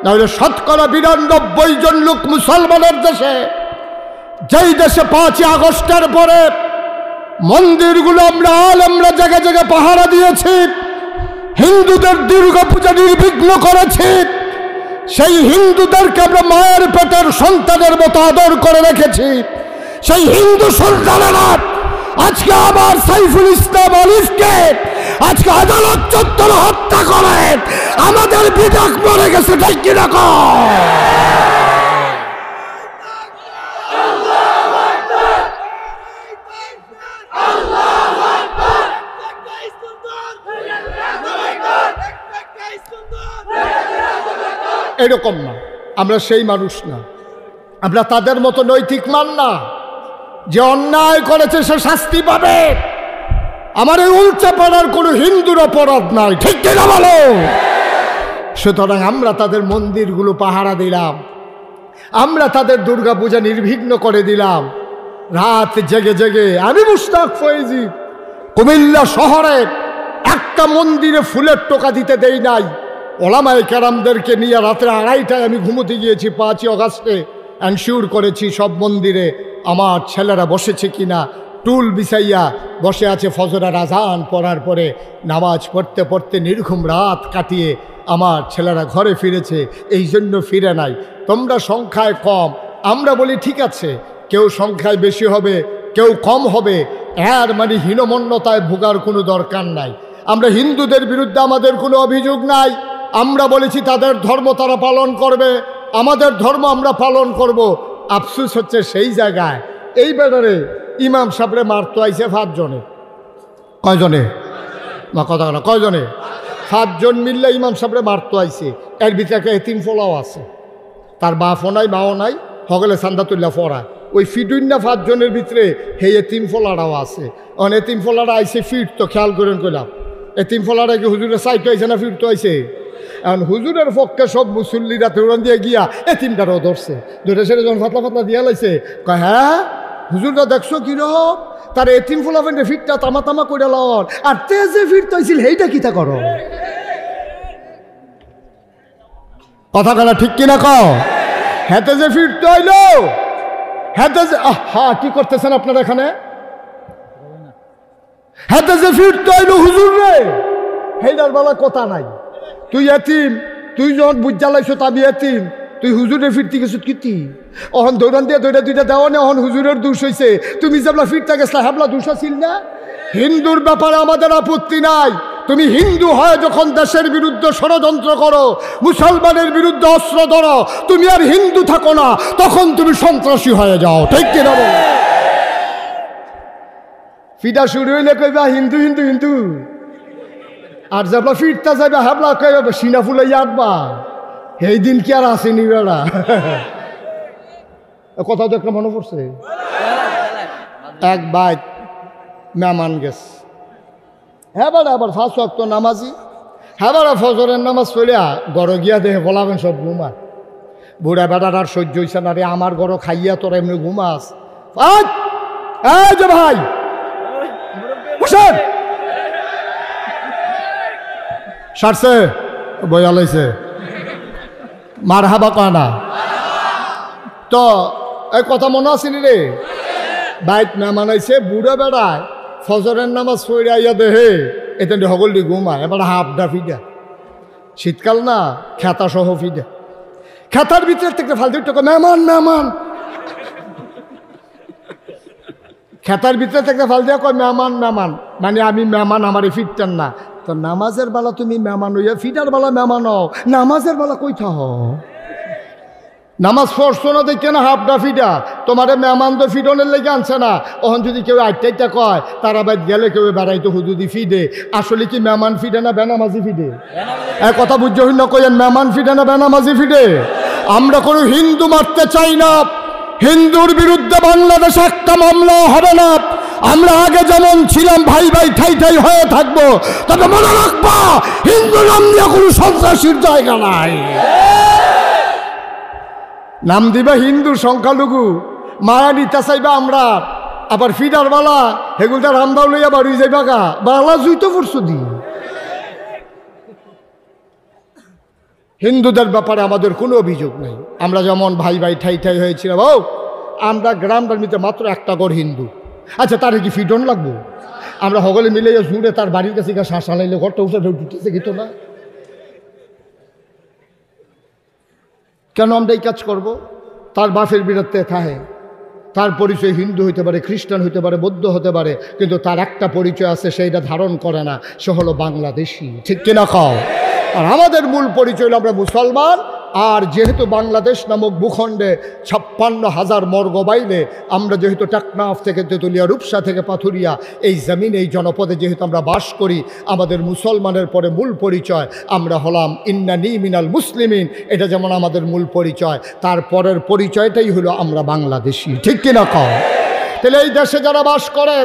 নাহলে শতকরা ৯২ জন লোক মুসলমানের দেশে, যেই দেশে ৫ই আগস্টের পরে মন্দিরগুলো আমরা জায়গায় জায়গায় পাহারা দিয়েছি, হিন্দুদের দুর্গাপূজা নির্বিঘ্ন করেছি, সেই হিন্দুদেরকে আমরা মায়ের পেটের সন্তানের মতো আদর করে রেখেছি, সেই হিন্দু সন্তানেরা আজকে আবার সাইফুল ইসলাম আলিফকে আজকে আদালত চত্বর হত্যা করে আমাদের বিধাক মরে গেছে, ঠিক কিনা? এরকম না, আমরা সেই মানুষ না, আমরা তাদের মতো নৈতিক মান না। যে অন্যায় করেছে সে শাস্তি পাবে। আমার এই উল্চা পাড়ার কোনো হিন্দুর অপরাধ নাই, ঠিক কিনা বলো? সুতরাং আমরা তাদের মন্দিরগুলো পাহারা দিলাম, আমরা তাদের দুর্গাপূজা নির্বিঘ্ন করে দিলাম। রাত জেগে জেগে আমি মুশতাক ফয়েজি কুমিল্লা শহরে একটা মন্দিরে ফুলের টোকা দিতে দেই নাই। ওলামায়ে কেরামদেরকে নিয়ে রাত্রে 2:30টায় আমি ঘুমোতে গিয়েছি। 5ই আগস্টে এনশিওর করেছি সব মন্দিরে আমার ছেলেরা বসেছে কিনা, টুল বিছাইয়া বসে আছে। ফজরের আজান পড়ার পরে নামাজ পড়তে পড়তে নির্ঘুম রাত কাটিয়ে আমার ছেলেরা ঘরে ফিরেছে। এই জন্য ফিরে নাই। তোমরা সংখ্যায় কম, আমরা বলি ঠিক আছে, কেউ সংখ্যায় বেশি হবে, কেউ কম হবে, এর মানে হীনমন্যতায় ভোগার কোনো দরকার নাই। আমরা হিন্দুদের বিরুদ্ধে আমাদের কোনো অভিযোগ নাই। আমরা বলেছি তাদের ধর্ম তারা পালন করবে, আমাদের ধর্ম আমরা পালন করব। আফসোস হচ্ছে সেই জায়গায় এই বেড়ারে ইমাম সাহেবরে মারতো আইছে 5 জনে। কয়জনে? মা কথা না, কয়জনে? 5 জন মিললে ইমাম সাহেবরে মারতো আইছে। এর ভিতরে একটা এতিম ফলাও আছে, তার বাপও নাই মাও নাই, হগলে চান্দা তুল্লা ফড়া। ওই ফিটুইনা 5 জনের ভিতরে হে এতিম ফলারাও আছে। এতিম ফলারা আইছে ফিরতো, খেয়াল করেন কইলাম। এতিম ফলারা কি হুজুরের সাইটো আইছে না ফিরতো আইছে? এখন হুজুরের পক্ষে সব মুসল্লিরা তরুণ দিয়ে গিয়া এতিমটারও ধরছে, ধরে সেটা যখন ফাতলা ফাতলা দিয়া লাইছে, কয় হ্যাঁ হুজুরটা দেখছো কিরকম তার এতিম ফুলাফেন্ডে ফিরটা তামা তামা করে লন, আর তে যে ফিরতে হয়েছিল সেইটা কিতা করো? কথা কলা ঠিক কিনা কও? হেতে যে ফিরতে হইল, হেতে যে হ্যাঁ কি করতেছেন আপনারা এখানে? হেতে যে ফিরতে হইল হুজুর রে, সেইটার বেলা কথা নাই। তুই এতিম, তুই যখন বুঝা লাইছ আমি এতিম, তুই হুজুরে ফিরতে গেছ কিতি? অহন দৌড়ান দিয়ে দৌড়া দুইটা দেওয়া নে, অহন হুজুরের দোষ হয়েছে। তুমি যেবলা ফিরতে গেছলা হেবলা দোষ ছিল না? হিন্দুর ব্যাপারে আমাদের আপত্তি নাই। তুমি হিন্দু হয় যখন দেশের বিরুদ্ধে ষড়যন্ত্র করো, মুসলমানের বিরুদ্ধে অস্ত্র ধরো, তুমি আর হিন্দু থাকো না, তখন তুমি সন্ত্রাসী হয়ে যাও, ঠিক কিনা? ফিটা শুরু হইলে কইবা হিন্দু হিন্দু হিন্দু, আর যাবলা ফিরতে যাবে হাবলা কইবা সিনা ফুলাই আঁকবা। এই দিন কি আর আসেনি বেড়া? কথা তো একটা মনে পড়ছে। এক বাইক মেহমান গেছে, হ্যাঁ বাড়া আবার 5 ওয়াক্ত নামাজি, হ্যাঁ বাড়া ফজরের নামাজ পড়িয়া গড় গিয়া দেখে বলাবেন সব ঘুমায়। বুড়া বেড়ার আর সহ্য হইছে না রে, আমার গড় খাইয়া তোরা এমনি ঘুমাস। এই যে ভাই বসেন, সারছে বইয়া লাইছে মার হাবা কয় না তো। এই কথা মনে আসেনি রে? বাইক মেহমান আইছে, বুড়া বেড়ায় ফজরের নামাজ পড়ে আইয়া দেহে এতেন হগলটি ঘুমায়। এবার হাফডা ফিডা, শীতকাল না, খেতা সহ ফিডা। খেতার ভিতরে থেকে ফালতু টাকা মেহমান মেহমান, খেতার ভিতরে থেকে ফালতু কয় মেহমান মেহমান, মানে আমি মেহমান, আমারে ফিরতেন না। তো নামাজের বেলা তুমি মেহমান হইয়া ফিটার বেলা মেহমান হও, নামাজের বেলা কইথা হ? নামাজ পড়ছো না দেখে না হাফডা ফিডা, তোমারে মেহমান তো ফিডনের লেগে আনছে না। ওখান যদি কেউ 8টা কয় তারা বাইর গেলে কেউ বেড়াইতো হুদুদি ফিডে, আসলে কি মেহমান ফিডে না বেনামাজি ফিডে? এক কথা বুঝতে হইল কইেন মেহমান ফিডে না বেনামাজি ফিডে? আমরা কোনো হিন্দু মারতে চাই না, হিন্দুর বিরুদ্ধে বাংলাদেশে একটা মামলা হবে না। আমরা আগে যেমন ছিলাম ভাই ভাই ঠাই ঠাই হয়ে থাকবো, তবে মনে রাখবা হিন্দু নাম দিয়ে কোনো সন্ত্রাসীর জায়গা নাই। নাম দিবা হিন্দু সংখ্যালঘু, মারা নিতে চাইবা আমরা, আবার ফিডার বালা হেগুলটা রামদাও লইয়া বাড়ি যাইবা গা, বালা জুইতো পড়ছো দি। হিন্দুদের ব্যাপারে আমাদের কোনো অভিযোগ নেই। আমরা যেমন ভাই ভাই ঠাই ঠাই হয়েছিলাম, ও আমরা গ্রামটার মধ্যে মাত্র একটা ঘর হিন্দু, আচ্ছা তার কি ফিডন লাগবো? আমরা সকলে মিলে জুড়ে তার বাড়ির কাছে শ্বাস আনাইলে ঘরটা উঠে ঢুকতেছে কিন্তু না। কেন আমরা এই কাজ করব? তার বাপের বিরুদ্ধে থাকে, তার পরিচয় হিন্দু হইতে পারে, খ্রিস্টান হইতে পারে, বৌদ্ধ হতে পারে, কিন্তু তার একটা পরিচয় আছে, সেইটা ধারণ করে না, সে হলো বাংলাদেশি। ঠিক কিনা খাও? আর আমাদের মূল পরিচয় হলো আমরা মুসলমান। আর যেহেতু বাংলাদেশ নামক ভূখণ্ডে 56,000 মর্গ বাইলে, আমরা যেহেতু টেকনাফ থেকে তেঁতুলিয়া, রূপসা থেকে পাথুরিয়া, এই জমিন এই জনপদে যেহেতু আমরা বাস করি, আমাদের মুসলমানের পরে মূল পরিচয় আমরা হলাম ইন্নানি মিনাল মুসলিমিন। এটা যেমন আমাদের মূল পরিচয়, তারপরের পরিচয়টাই হলো আমরা বাংলাদেশি। ঠিক কিনা কও? তাহলে এই দেশে যারা বাস করে,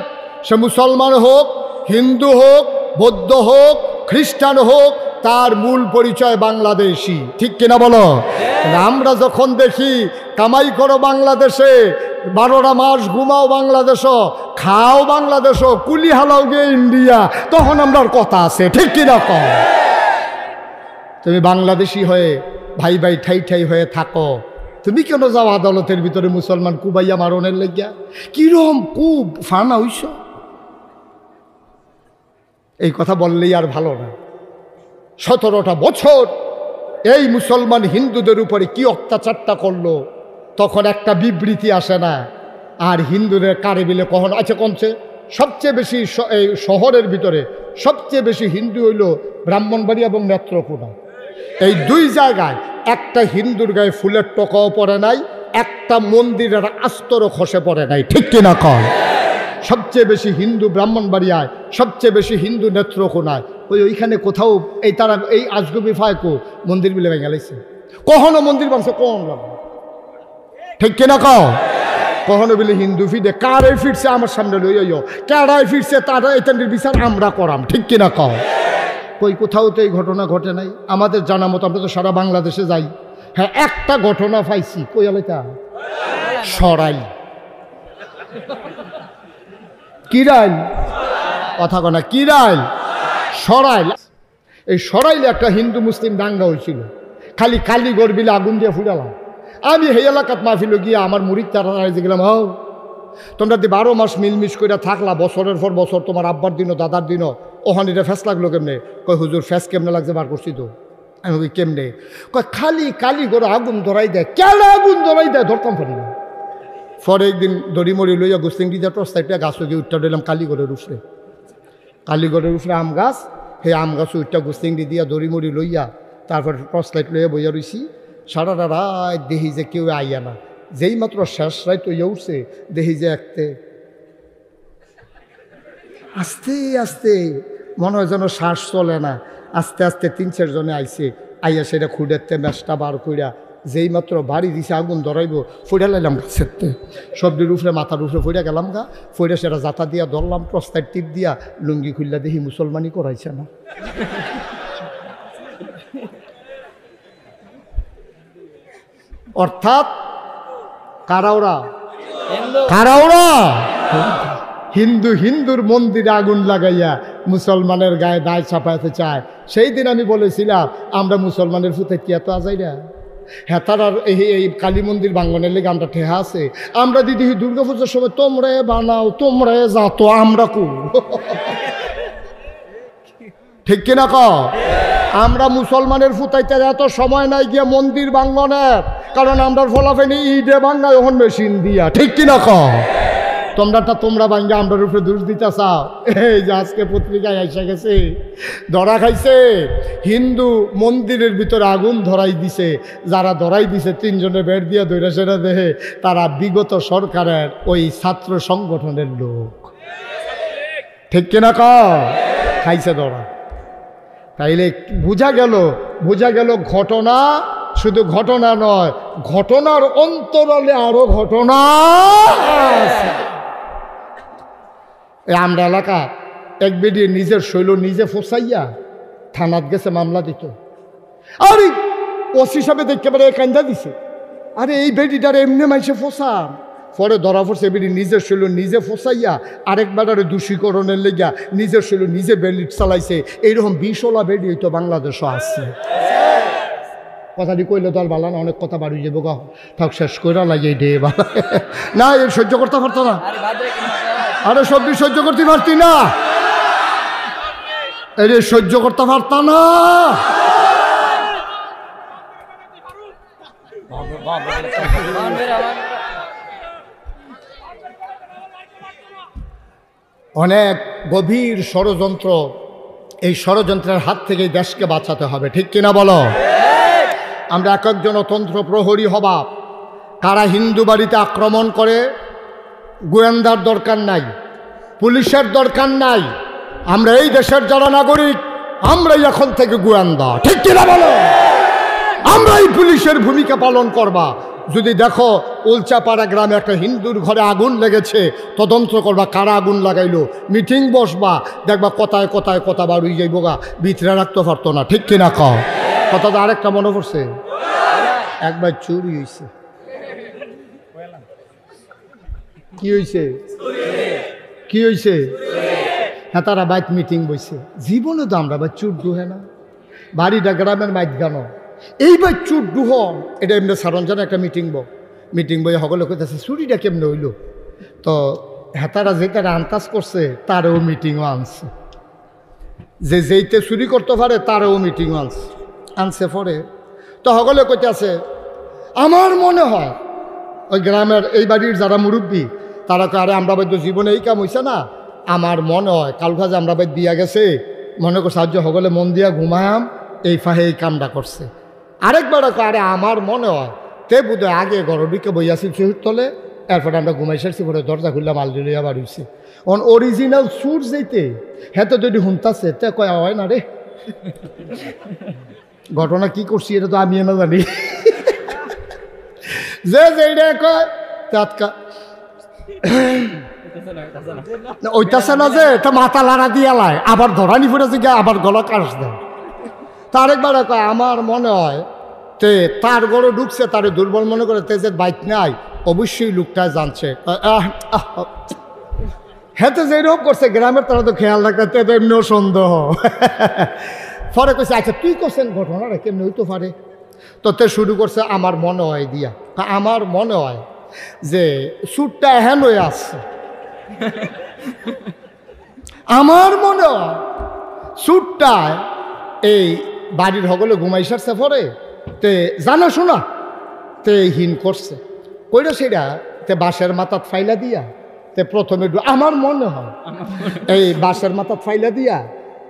সে মুসলমান হোক, হিন্দু হোক, বৌদ্ধ হোক, খ্রিস্টান হোক, তার মূল পরিচয় বাংলাদেশি। ঠিক কিনা বলো? আমরা যখন দেখি কামাই করো বাংলাদেশে, 12টা মাস ঘুমাও বাংলাদেশ, খাও বাংলাদেশ, কুলি হালাও গে ইন্ডিয়া, তখন আমরার কথা আছে। ঠিক কিনা কও? তুমি বাংলাদেশি হয়ে ভাই ভাই ঠাই ঠাই হয়ে থাকো, তুমি কেন যাও আদালতের ভিতরে মুসলমান কুবাইয়া মারণের লেগিয়া? কিরম কুব ফানা হইস? এই কথা বললেই আর ভালো না। 17টা বছর এই মুসলমান হিন্দুদের উপরে কি অত্যাচারটা করলো, তখন একটা বিবৃতি আসে না। আর হিন্দুদের কারে বিলে কখনো আছে কমছে। সবচেয়ে বেশি এই শহরের ভিতরে সবচেয়ে বেশি হিন্দু হইল ব্রাহ্মণবাড়ি এবং নেত্রকোনা। এই দুই জায়গায় একটা হিন্দুর গায়ে ফুলের টকাও পড়ে নাই, একটা মন্দিরের আস্তরও খসে পড়ে নাই। ঠিক কিনা কয়? সবচেয়ে বেশি হিন্দু ব্রাহ্মণবাড়িয়ায়, সবচেয়ে বেশি হিন্দু নেত্রকোনায়। ওইখানে কোথাও এই তারা এই আজগবি ফায়কো মন্দির বিলে ভেঙে গেছে, কখনো মন্দির বানছে কোন লাগবে। ঠিক কিনা কও? কখনো বলে হিন্দু ফিরে কারে ফিরছে আমার সামনে লইও, কারাই ফিরছে তারা এটার বিচার আমরা করাম। ঠিক কিনা কও? কই কোথাও তো এই ঘটনা ঘটে নাই আমাদের জানা মতো। আমরা তো সারা বাংলাদেশে যাই। হ্যাঁ, একটা ঘটনা পাইছি। কই আলাইতা? সরাইল। কিরাইল কথা কনা, কিরাইল সরাইল। এই সরাইলে একটা হিন্দু মুসলিম দাঙ্গা হয়েছিল, খালি কালীগড় বিলে আগুন দিয়ে ফুটালাম। আমি সেই এলাকাত মাহফিল গিয়া আমার মুরিদ তারা গেলাম, হও তোমরা 12 মাস মিলমিশ করে থাকলা, বছরের পর বছর, তোমার আব্বার দিনও দাদার দিনও, ওখানে এটা ফ্যাস লাগলো কেমনে? কয় হুজুর ফ্যাস কেমনে লাগছে বার করছি তো। আমি ওই কেমনে? কয় খালি কালীগড়ে আগুন ধরাই দেয়। কেন আগুন ধরাই দেয়? ধরতাম পারি না। পরে একদিন দড়িমড়ি লইয়া গোস্তিংটি দিয়ে টর্চলাইটটা গাছ গিয়ে উঠটা দিলাম কালীগড়ের উপরে। কালীগড়ের উপরে আম গাছ, সেই আম গাছ উঠটা গোস্তিংটি দিয়া দড়িমড়ি লইয়া তারপর টর্চলাইট লইয়া বইয়া রইছি। সারাটা রাত দেখি যে কেউ আইয়া না। যেই মাত্র শেষ রাত ইয়ে উঠছে, দেখি যে একতে আস্তে আস্তে মনে হয় যেন শ্বাস চলে না, আস্তে আস্তে 3-4 জনে আইছে। আইয়া সেটা খুঁড়েতে ম্যাচটা বার কইরা যেই মাত্র বাড়ি দিছে আগুন ধরাইব, ফইরা লাইলাম গাছেরতে, সবজির উপরে মাথার উপরে ফইরা গেলাম গা। ফইরা সেটা জাতা দিয়া ধরলাম, প্রস্তার টিপ দিয়া লুঙ্গি খুললা, দেখি মুসলমানই করাইছে না। অর্থাৎ কারাওরা হিন্দু হিন্দুর মন্দিরে আগুন লাগাইয়া মুসলমানের গায়ে দায় চাপাইতে চায়। সেই দিন আমি বলেছিলাম আমরা মুসলমানের ফুতে কি এত আজাই না। হ্যাঁ, তারা এই কালী মন্দির বাঙ্গনের লেগে আমরা ঠেহা আছে। আমরা দিদি দুর্গা পুজোর সময় তোমরা বানাও, তোমরা যাতো, আমরা কু। ঠিক কিনা ক? আমরা মুসলমানের ফুতাইতে এত সময় নাই গিয়া মন্দির বাঙ্গনের, কারণ আমরা ফলাফেনি ইডে বাঙ্গায় ওখান মেশিন দিয়া। ঠিক কিনা ক? তোমরাটা তোমরা বাঙ্গা আমরা রূপে দোষ দিতে চাও। এই যে আজকে পত্রিকায় এসে গেছে, ধরা খাইছে হিন্দু মন্দিরের ভিতরে আগুন ধরাই দিছে। যারা ধরাই দিছে 3 জনে বের দিয়া ধরে সেটা দেহে তারা বিগত সরকারের ওই ছাত্র সংগঠনের লোক। ঠিক কিনা ক? খাইছে ধরা। তাইলে বোঝা গেল ঘটনা শুধু ঘটনা নয়, ঘটনার অন্তরালে আরো ঘটনা আছে। আমরা এলাকা এক বেডিয়ে নিজের শৈল নিজে ফসাইয়া থানাত গেছে, মামলা দিত। আরে ওসি হিসাবে দেখতে পারে কান্দা দিছে, আরে এই বেডিটার এমনি মাইসে ফসান। পরে ধরা পড়ছে বেডি নিজের শৈল নিজে ফসাইয়া আরেক বেটারে দোষীকরণের লেগা নিজের শৈল নিজে বেলিট চালাইছে। এইরকম 20ওলা বেডি হইতো বাংলাদেশও আছে। কথাটি কইলে তো আর ভালো না, অনেক কথা বাড়ি যাবো গা, থাক শেষ করে লাগে ডে ভালো না, এর সহ্য করতে পারতো না। আরে সবজি সহ্য করতে পারতি না, এর সহ্য করতে পারত না। অনেক গভীর ষড়যন্ত্র, এই ষড়যন্ত্রের হাত থেকে দেশকে বাঁচাতে হবে, ঠিক কিনা বলো? আমরা এক একজন তন্ত্র প্রহরী হবা। কারা হিন্দু বাড়িতে আক্রমণ করে, গোয়েন্দার দরকার নাই, পুলিশের দরকার নাই। আমরা এই দেশের যারা নাগরিক, আমরাই এখন থেকে গোয়েন্দা, ঠিক কিনা বলো? আমরাই পুলিশের ভূমিকা পালন করবা। যদি দেখো উলচাপাড়া গ্রামে একটা হিন্দুর ঘরে আগুন লেগেছে, তদন্ত করবা কারা আগুন লাগাইলো, মিটিং বসবা, দেখবা কথায় কথায় কথা বাড়ুই যাইব গা, ভিতরে রাখতে পারতো না, ঠিক কিনা কও? কথা তো আরেকটা মনে পড়ছে, একবার চুরি হয়েছে। কি হয়েছে? কি হয়েছে? হ্যাঁ, তারা বাইক মিটিং বইছে। জীবনে তো আমরা বাই চুর দুহে না, বাড়িটা গ্রামের মাইক গান, এই বাই চুর দুহ এটা এমনি সারঞ্জান একটা মিটিং বই সকলে কইতেছে চুরিটা কেমনে হইল। তো হেতারা যে তারা আন্দাজ করছে তারও মিটিংও আনছে, যে যেইতে চুরি করতে পারে তারও মিটিংও আনছে পরে। তো সকলে কইতেছে আমার মনে হয় ওই গ্রামের এই বাড়ির যারা মুরব্বী তারা কয় আরে আমরা বৈদ্য জীবনে এই কাম হইছে না, আমার মনে হয় কাল ভাজে আমরা বৈদ্য দিয়া গেছে, মনে করছে সাহায্য সকলে মন দিয়া ঘুমায়াম, এই ফাহে এই কামটা করছে। আরেকবার কয় আরে আমার মনে হয় তে বুধ আগে গরবিকে বইয়াছি চুর তলে, এরপরে আমরা ঘুমাই সারছি, পরে দরজা খুললাম আলজুলিয়া বাড়িছে। অরিজিনাল সুর যেতে হ্যাঁ তো যদি শুনতাছে তে কয় হয় না রে, ঘটনা কি করছি এটা তো আমি না জানি। যে যেটা কয় তাৎকা ওইটাছে না যে তা মাথা লাড়া দিয়া লাই, আবার ধরানি ফুটেছে গিয়ে আবার গলা কাশ দেয়। তার একবার কয় আমার মনে হয় তে তার গড়ে ঢুকছে, তারে দুর্বল মনে করে তে যে বাইক নাই, অবশ্যই লোকটা জানছে। হ্যাঁ তো যেরকম করছে গ্রামের তারা তো খেয়াল রাখতে এমনিও সন্দেহ। পরে কইছে আচ্ছা তুই করছেন ঘটনাটা কেমনি হইতে পারে? তো তে শুরু করছে আমার মনে হয় দিয়া, আমার মনে হয় যে সুরটা এহেন হয়ে আসছে, আমার মনে হয় সুরটা এই বাড়ির সকলে ঘুমাই সারছে পরে তে জানা শোনা তে হিন করছে, কইরা সেটা তে বাঁশের মাথাত ফাইলা দিয়া তে প্রথমে আমার মনে হয় এই বাঁশের মাথাত ফাইলা দিয়া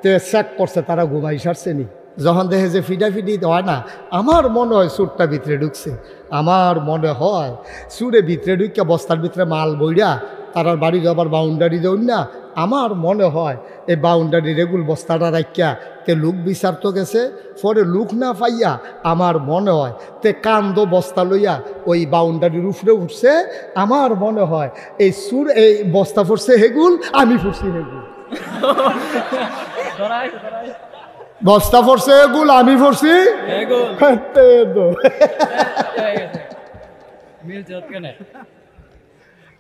তে চেক করছে তারা ঘুমাই সারছে নি। যখন দেখে যে ফিডাফিডি হয় না, আমার মনে হয় সুরটা ভিতরে ঢুকছে, আমার মনে হয় সুরে ভিতরে ঢুকিয়া বস্তার ভিতরে মাল বইরা তারার বাড়ি আবার বাউন্ডারি দেন না, আমার মনে হয় এই বাউন্ডারি রেগুল বস্তাটা রাখিয়া তে লুক বিচারতে গেছে, পরে লুক না পাইয়া আমার মনে হয় তে কান্দ বস্তা লইয়া ওই বাউন্ডারির উপরে উঠছে। আমার মনে হয় এই সুর এই বস্তা পড়ছে হেগুল, আমি পড়ছি হেগুল, বস্তা পড়ছে হেগুল, আমি পড়ছি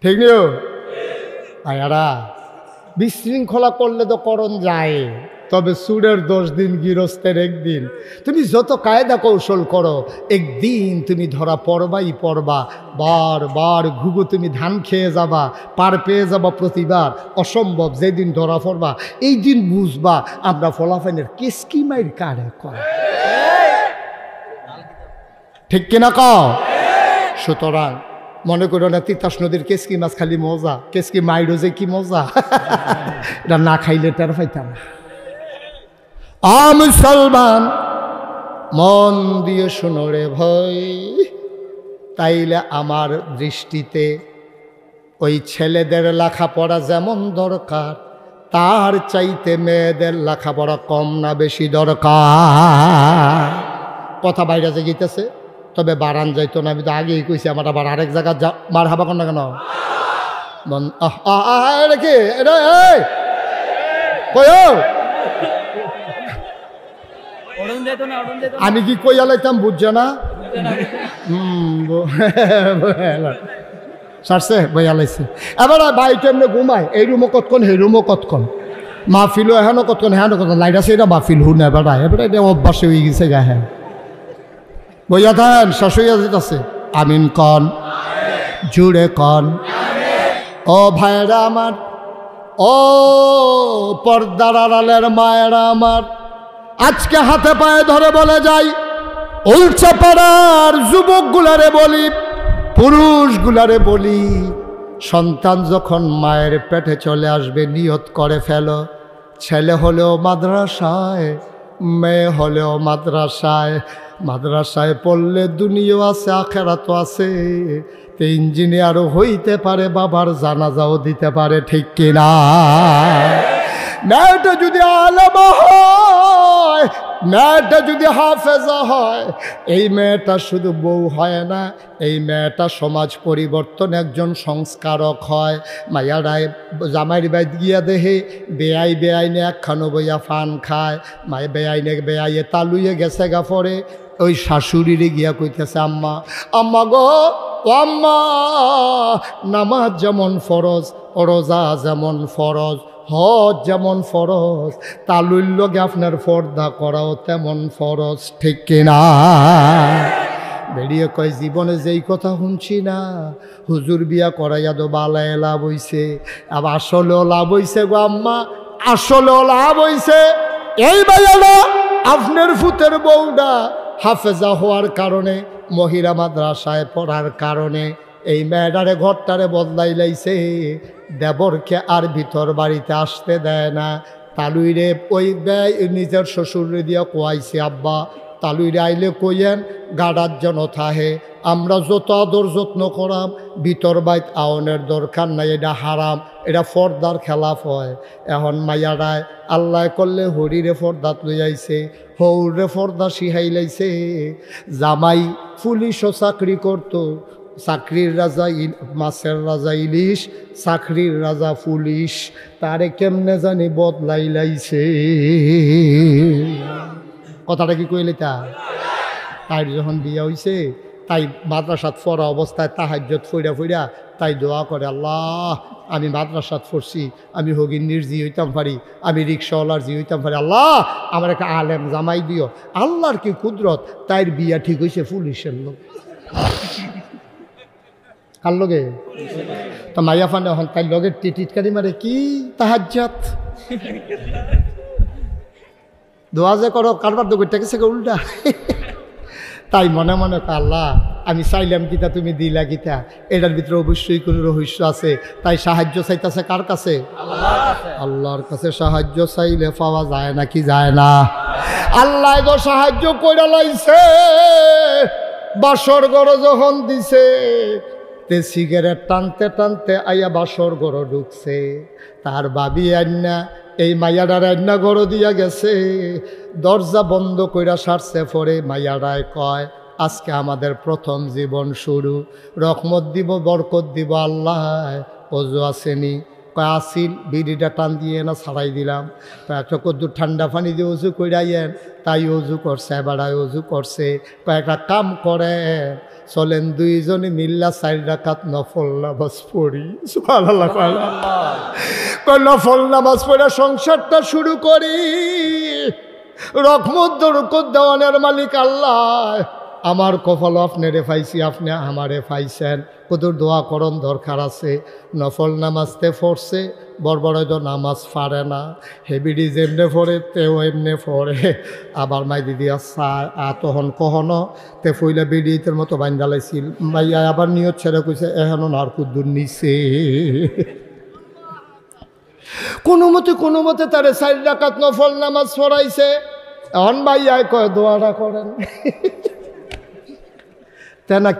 ঠিক নিও আয়ারা। বিশৃঙ্খলা করলে তো করণ যায়, তবে সুরের 10 দিন গৃহস্থের একদিন। তুমি যত কায়দা কৌশল করো একদিন তুমি ধরা পড়বাই পড়বা, বারবার ঘুঘু তুমি ধান খেয়ে যাবা, পার পেয়ে যাবা প্রতিবার, অসম্ভব। যেদিন ধরা পড়বা এই দিন বুঝবা আমরা ফলাফলের কেসকি মাইর কারে কর, ঠিক কিনা কও? সুতরাং মনে করো না তিতাস নদীর কেসকি মাছ খালি মজা, কেসকি মাইরও যে কি মজা, এটা না খাইলে তার পাইতাম। মুসলমান মন দিয়ে শোনো রে ভাই, তাইলে আমার দৃষ্টিতে ওই ছেলেদের লেখাপড়া যেমন দরকার তার চাইতে মেয়েদের লেখাপড়া কম না বেশি দরকার। কথা বাইরে যে গিতেছে, তবে বারান যাইতো না, আমি তো আগেই কইছি। আমার আবার আরেক জায়গা যা মার হাবা কর না কেন রেখে আমি কি কইয়া লাইতাম বুঝছে না? সারছে বইয়া লাইছে। এবার বাড়িতে এমনি ঘুমায়, এই রুমও কতক্ষণ সেই রুমও কতক্ষণ, মাহফিলও এখনো কতক্ষণ হ্যাঁ কতক্ষণ লাইট আছে, এটা মাহফিল হুন এবার এবার এটা অভ্যাসে হয়ে গেছে গা। হ্যাঁ বইয়া থাকেন, শেষ হইয়া যেতেছে। আমিন কন, জুড়ে কন। ও ভাইরা আমার, ও পর্দার আড়ালের মায়েরা আমার, আজকে হাতে পায়ে ধরে বলে যাই, উলচাপাড়ার যুবকগুলারে বলি, পুরুষগুলারে বলি, সন্তান যখন মায়ের পেটে চলে আসবে নিয়ত করে ফেলো, ছেলে হলেও মাদ্রাসায়, মেয়ে হলেও মাদ্রাসায়। মাদ্রাসায় পড়লে দুনিয়াও আছে, আখেরাতও আছে। তো ইঞ্জিনিয়ারও হইতে পারে, বাবার জানাজাও দিতে পারে, ঠিক কিনা? মেয়েটা যদি আলেমা হয়, মেয়েটা যদি হাফেজা হয়, এই মেয়েটা শুধু বউ হয় না, এই মেয়েটা সমাজ পরিবর্তন একজন সংস্কারক হয়। মায়ারায় জামাইর বাইত গিয়া দেহে বেআইনে একখানো বইয়া ফান খায়, মায়ে বেআইয়ে তালুয়ে গেছে গা পরে, ওই শাশুড়িরে গিয়া কইতেছে, আম্মা আম্মা গো, ও আম্মা, নামাজ যেমন ফরজ, রোজা যেমন ফরজ, হজ যেমন ফরজ, তালুর লগে আপনার পর্দা করাও তেমন ফরজ, ঠিক কিনা? বেরিয়ে কয়, জীবনে যেই কথা শুনছি না, হুজুর বিয়া করাইয়া তো বালায় লাভ হইছে, আবার আসলেও লাভ হইছে গো আম্মা, আসলেও লাভ হইছে। এই বাইয়াটা আপনার ফুতের বউডা হাফেজা হওয়ার কারণে, মহিলা মাদ্রাসায় পড়ার কারণে এই মেয়েটারে ঘরটারে বদলাই লাইছে, দেবরকে আর ভিতর বাড়িতে আসতে দেয় না। তালুইরে ওই ব্যয় নিজের শ্বশুরে দিয়া কোয়াইছে, আব্বা তালুইরে আইলে কইয়েন গাডার যেন থাহে, আমরা যত আদর যত্ন করাম ভিতর বাইত আওনের দরকার নাই, এটা হারাম, এটা ফর্দার খেলাফ হয়। এখন মাইয়ারায় আল্লাহ করলে হরিরে ফর্দাত লই আইছে, হৌরে ফর্দা শিহাই লাইছে। জামাই পুলিশও চাকরি করতো, চাকরির রাজা মাছের রাজা ইলিশ, চাকরির রাজা পুলিশ, তারে কেমনে জানি বদলাই লাইছে। কথাটা কি কইলে তাই যখন বিয়া হইছে, তাই মাদ্রাসাত পড়া অবস্থায় তাহাজ্জুদ ফইরা তাই দোয়া করে, আল্লাহ আমি মাদ্রাসাত পড়ছি, আমি হগিন্নির জি হইতাম পারি, আমি রিক্সাওয়ালার জি হইতাম পারি, আল্লাহ আমার একটা আলেম জামাই দিও। আল্লাহর কি কুদরত, তাইর বিয়া ঠিক হয়েছে পুলিশের লোক। কার লগে? তো মাইয়া ফান্ডে এখন তাই লগে টিটকারি মারে কি তাহাজ্জুদ দোয়া যে করো, কারবার তো করতে গেছে উল্টা। তাই মনে মনে আল্লাহ আমি চাইলাম কিতা, তুমি দিলা কিতা, এটার ভিতরে অবশ্যই কোনো রহস্য আছে। তাই সাহায্য চাইতেছে কার কাছে? আল্লাহর কাছে সাহায্য চাইলে পাওয়া যায় নাকি যায় না? আল্লাহ তো সাহায্য কইরা লাইছে। বাসর ঘর যখন দিছে, তে সিগারেট টানতে টানতে আইয়া বাসর ঘর ঢুকছে, তার বাবি আন্না এই মাইয়াডার আন্না ঘর দিয়া গেছে, দরজা বন্ধ কইরা সারছে। পরে মাইয়াডায় কয়, আজকে আমাদের প্রথম জীবন শুরু, রহমত দিব, বরকত দিব আল্লাহ। অজু আসেনি? কয় আসিল, বিড়িটা টান দিয়ে না ছাড়াই দিলাম। একটা কদ্দুর ঠান্ডা পানি দিয়ে অজু কইরাইয়েন, তাই অজু করছে, বেড়ায় অজু করছে। কয়েকটা কাম করে, চলেন দুইজনে মিল্লা 4 রাকাত নফল নামাজ পড়ি। সুবহানাল্লাহ, নফল নামাজ পড়ে সংসারটা শুরু করি। রহমত বরকত দেওয়ানের মালিক আল্লাহ। আমার কপাল আপনারে পাইছি, আপনি আমারে পাইছেন। কদর দোয়া করণ দরকার আছে। নফল নামাজতে পড়ছে, বড় তো নামাজ পারে না, হেবিডি যেমনে পড়ে তেও এমনে পড়ে। আবার মাই দিদি তখন কখনো তে ফইলা বিডিতের মতো বাইন্দালাইছিল। মাইয়া আবার নিয়ত ছেড়ে কইছে, এখনো আর কুদ্দুর নিছে। কোনো মতে তারে 4 রাকাত নফল নামাজ পড়াইছে। এখন ভাইয়ায় কয় দোয়াটা করেন। তেনা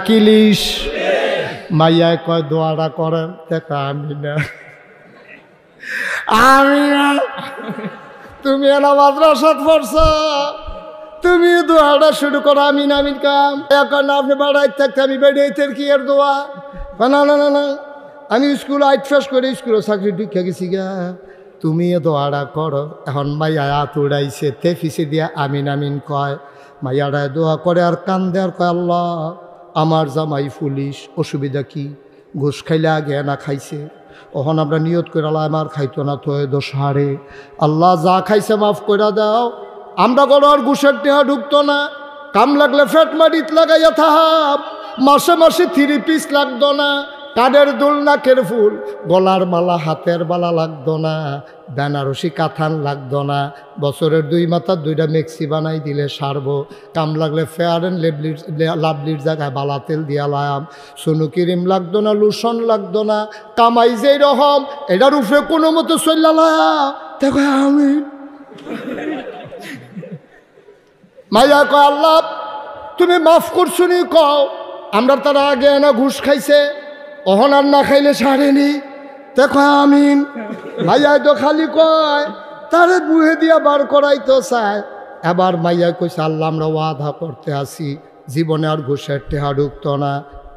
কিলিশ মাইয়ায় কয় দোয়াটা করেন। দেখা আমি না তুমি এনা মাদ্রাসাত পড়ছ, তুমি দোয়াটা শুরু করো। আমিন আমিন কাম এখন আপনি বাড়াই থাকতে আমি বেড়াইতে কি আর দোয়া? না না না না, আমি স্কুল আইট ফেস করে স্কুলে চাকরি ঢুকে গেছি গা, তুমি দোয়াটা করো। এখন মাইয়া হাত উড়াইছে, তে ফিসে দিয়া আমিন আমিন কয়। মাইয়ারায় দোয়া করে আর কান্দে আর কয়, আল্লাহ আমার জামাই পুলিশ, অসুবিধা কি? ঘুষ খাইলে আগে না খাইছে, ওখান আমরা নিয়ত করে আল্লাহ আমার খাইতো না তো দোষ হারে। আল্লাহ যা খাইছে মাফ করে দাও, আমরা কোনো আর ঘুষের টেহা ঢুকতো না। কাম লাগলে ফেট মারিত লাগাইয়া থাহাম, মাসে মাসে 3 পিস লাগতো না, কানের দুল নাকের ফুল, গলার মালা হাতের বালা লাগতো না, বেনারসি কাথান লাগতো না, বছরের 2 মাথা 2টা মেক্সি বানাই দিলে সারবো। কাম লাগলে ফেয়ার অ্যান্ড লাভলির জায়গায় বালা তেল দিয়া লাম, সোনু ক্রিম লাগতো না, লোশন লাগতো না, কামাই যেই রকম এটার উপরে কোনো মতো চল্লা লাম। দেখো আমি মাইয়া কয় আল্লাহ তুমি মাফ করছো নি কও, আমরা তারা আগে না ঘুষ খাইছে, অহন আর না খাইলে সারেনি। দেখো আমিন। মাইয়া তো খালি কয় তারে বুহে দিয়া বার করাইতো চায়। এবার মাইয়া কইছে আল্লাহ আমরা ওয়াদা করতে আসি জীবনে আর ঘুষের টেহা ঢুকতো না,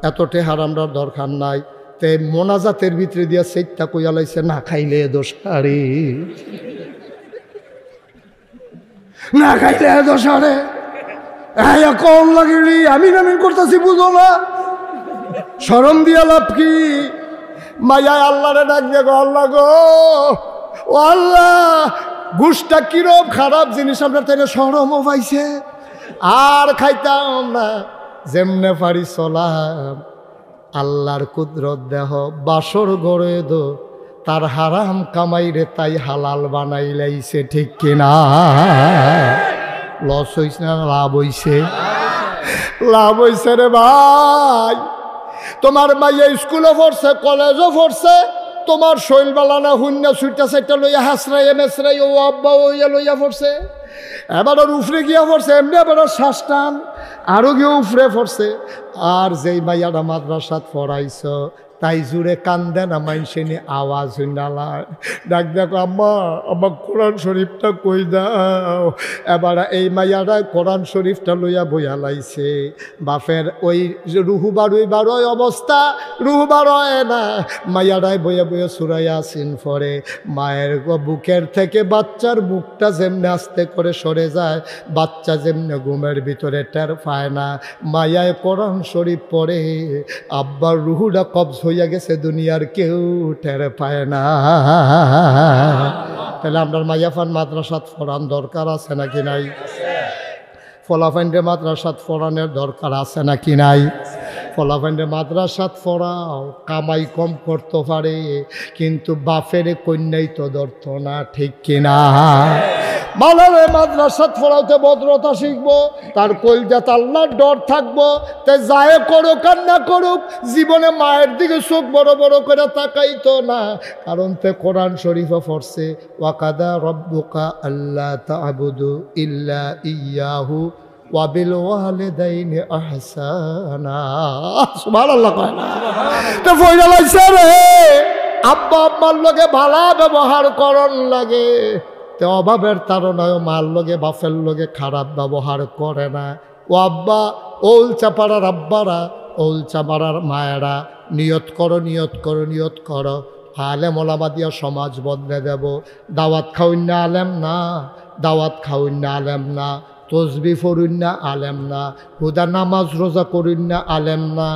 এত টেহার আমরা দরকার নাই। তে মোনাজাতের ভিতরে দিয়া সেইটা কইয়া লাইছে না খাইলে দোষারে, না খাইলে দোষারে। কম লাগেনি আমি নামিন করতেছি বুঝো না, শরম দিয়া লাভ কি? মাইয়া আল্লাহরে ডাক দিয়ে গো আল্লাহ গো, ও আল্লাহ ঘুষটা কিরম খারাপ জিনিস, আমরা তাই শরমও পাইছে আর খাইতাম না, যেমনে পারি চলাম। আল্লাহর কুদরত দেহ বাসর গড়ে দো, তার হারাম কামাইরে তাই হালাল বানাই লাইছে, ঠিক কিনা? লস হইছে না লাভ হইছে? লাভ হইছে রে ভাই। তোমার মাইয়া স্কুলে পড়ছে, কলেজও পড়ছে, তোমার শৈলবালা না হুন্না সুইটা সাইটা লইয়া হাসরাইয়া মেসরাই ও আব্বা ওইয়া লইয়া পড়ছে। এবার ওর উফরে গিয়া পড়ছে, এমনি এবার শ্বাস টান আরও গিয়ে উফরে পড়ছে। আর যেই মাইয়াটা মাদ্রাসাত পড়াইছ তাই জুড়ে কান্দে না, মাইনসে নি আওয়াজ হইনালায় ডাক দেখো আম্মা আমার কোরআন শরীফটা কই দাও। এবার এই মাইয়ারা কোরআন শরীফটা লইয়া বইয়া লাইছে। বাপের ওই রুহু বারোই অবস্থা, রুহু বারোয় না, মাইয়ারাই বইয়া বইয়া সুরাইয়া আসিন পরে। মায়ের বুকের থেকে বাচ্চার মুখটা যেমনি আস্তে করে সরে যায়, বাচ্চা যেমনি ঘুমের ভিতরে টের পায় না, মায়ায় কোরআন শরীফ পড়ে, আব্বার রুহুটা কবজ হইয়া গেছে, দুনিয়ার কেউ টের পায় না। তাহলে আপনার মাইয়াফান মাদ্রাসাত পড়ান দরকার আছে নাকি নাই? ফলাফাইন্ডে মাদ্রাসাত পড়ানোর দরকার আছে নাকি নাই? ফলাফাইন্ডে মাদ্রাসাত পড়াও, কামাই কম করতে পারে কিন্তু বাপের কন্যাই তো ধরত না, ঠিক কিনা? মালারে মাদ্রাসাত পড়াতে ভদ্রতা শিখবো, তার কলজাত আল্লাহর ডর থাকবো। তে যায় করুক আর না করুক, জীবনে মায়ের দিকে চোখ বড় বড় করে তাকাইতো না, কারণ তে কোরআন শরীফে পড়ছে ওয়াকাদা রব্বুকা আল্লা তা'বুদু ইল্লা ইয়্যাহু ওয়া বিল ওয়ালিদাইনি ইহসানা। সুবহানাল্লাহ কয় না? তে ফয়জা লাইছে রে আব্বা আম্মার লগে ভালো ব্যবহার করন লাগে, তে অভাবের তারনায় মার লগে বাপের লগে খারাপ ব্যবহার করে না। ও আব্বা ওল চাপাড়ার আব্বারা, ওল চাপাড়ার মায়েরা নিয়ত করো, নিয়ত করো, নিয়ত করো, আলেম ওলামা দিয়া সমাজ বদলে দেব। দাওয়াত খাউন না আলেম না, দাওয়াত খাউন না আলেম না, তসবি ফরুন না আলেম না, হুদা নামাজ রোজা করুন না আলেম না।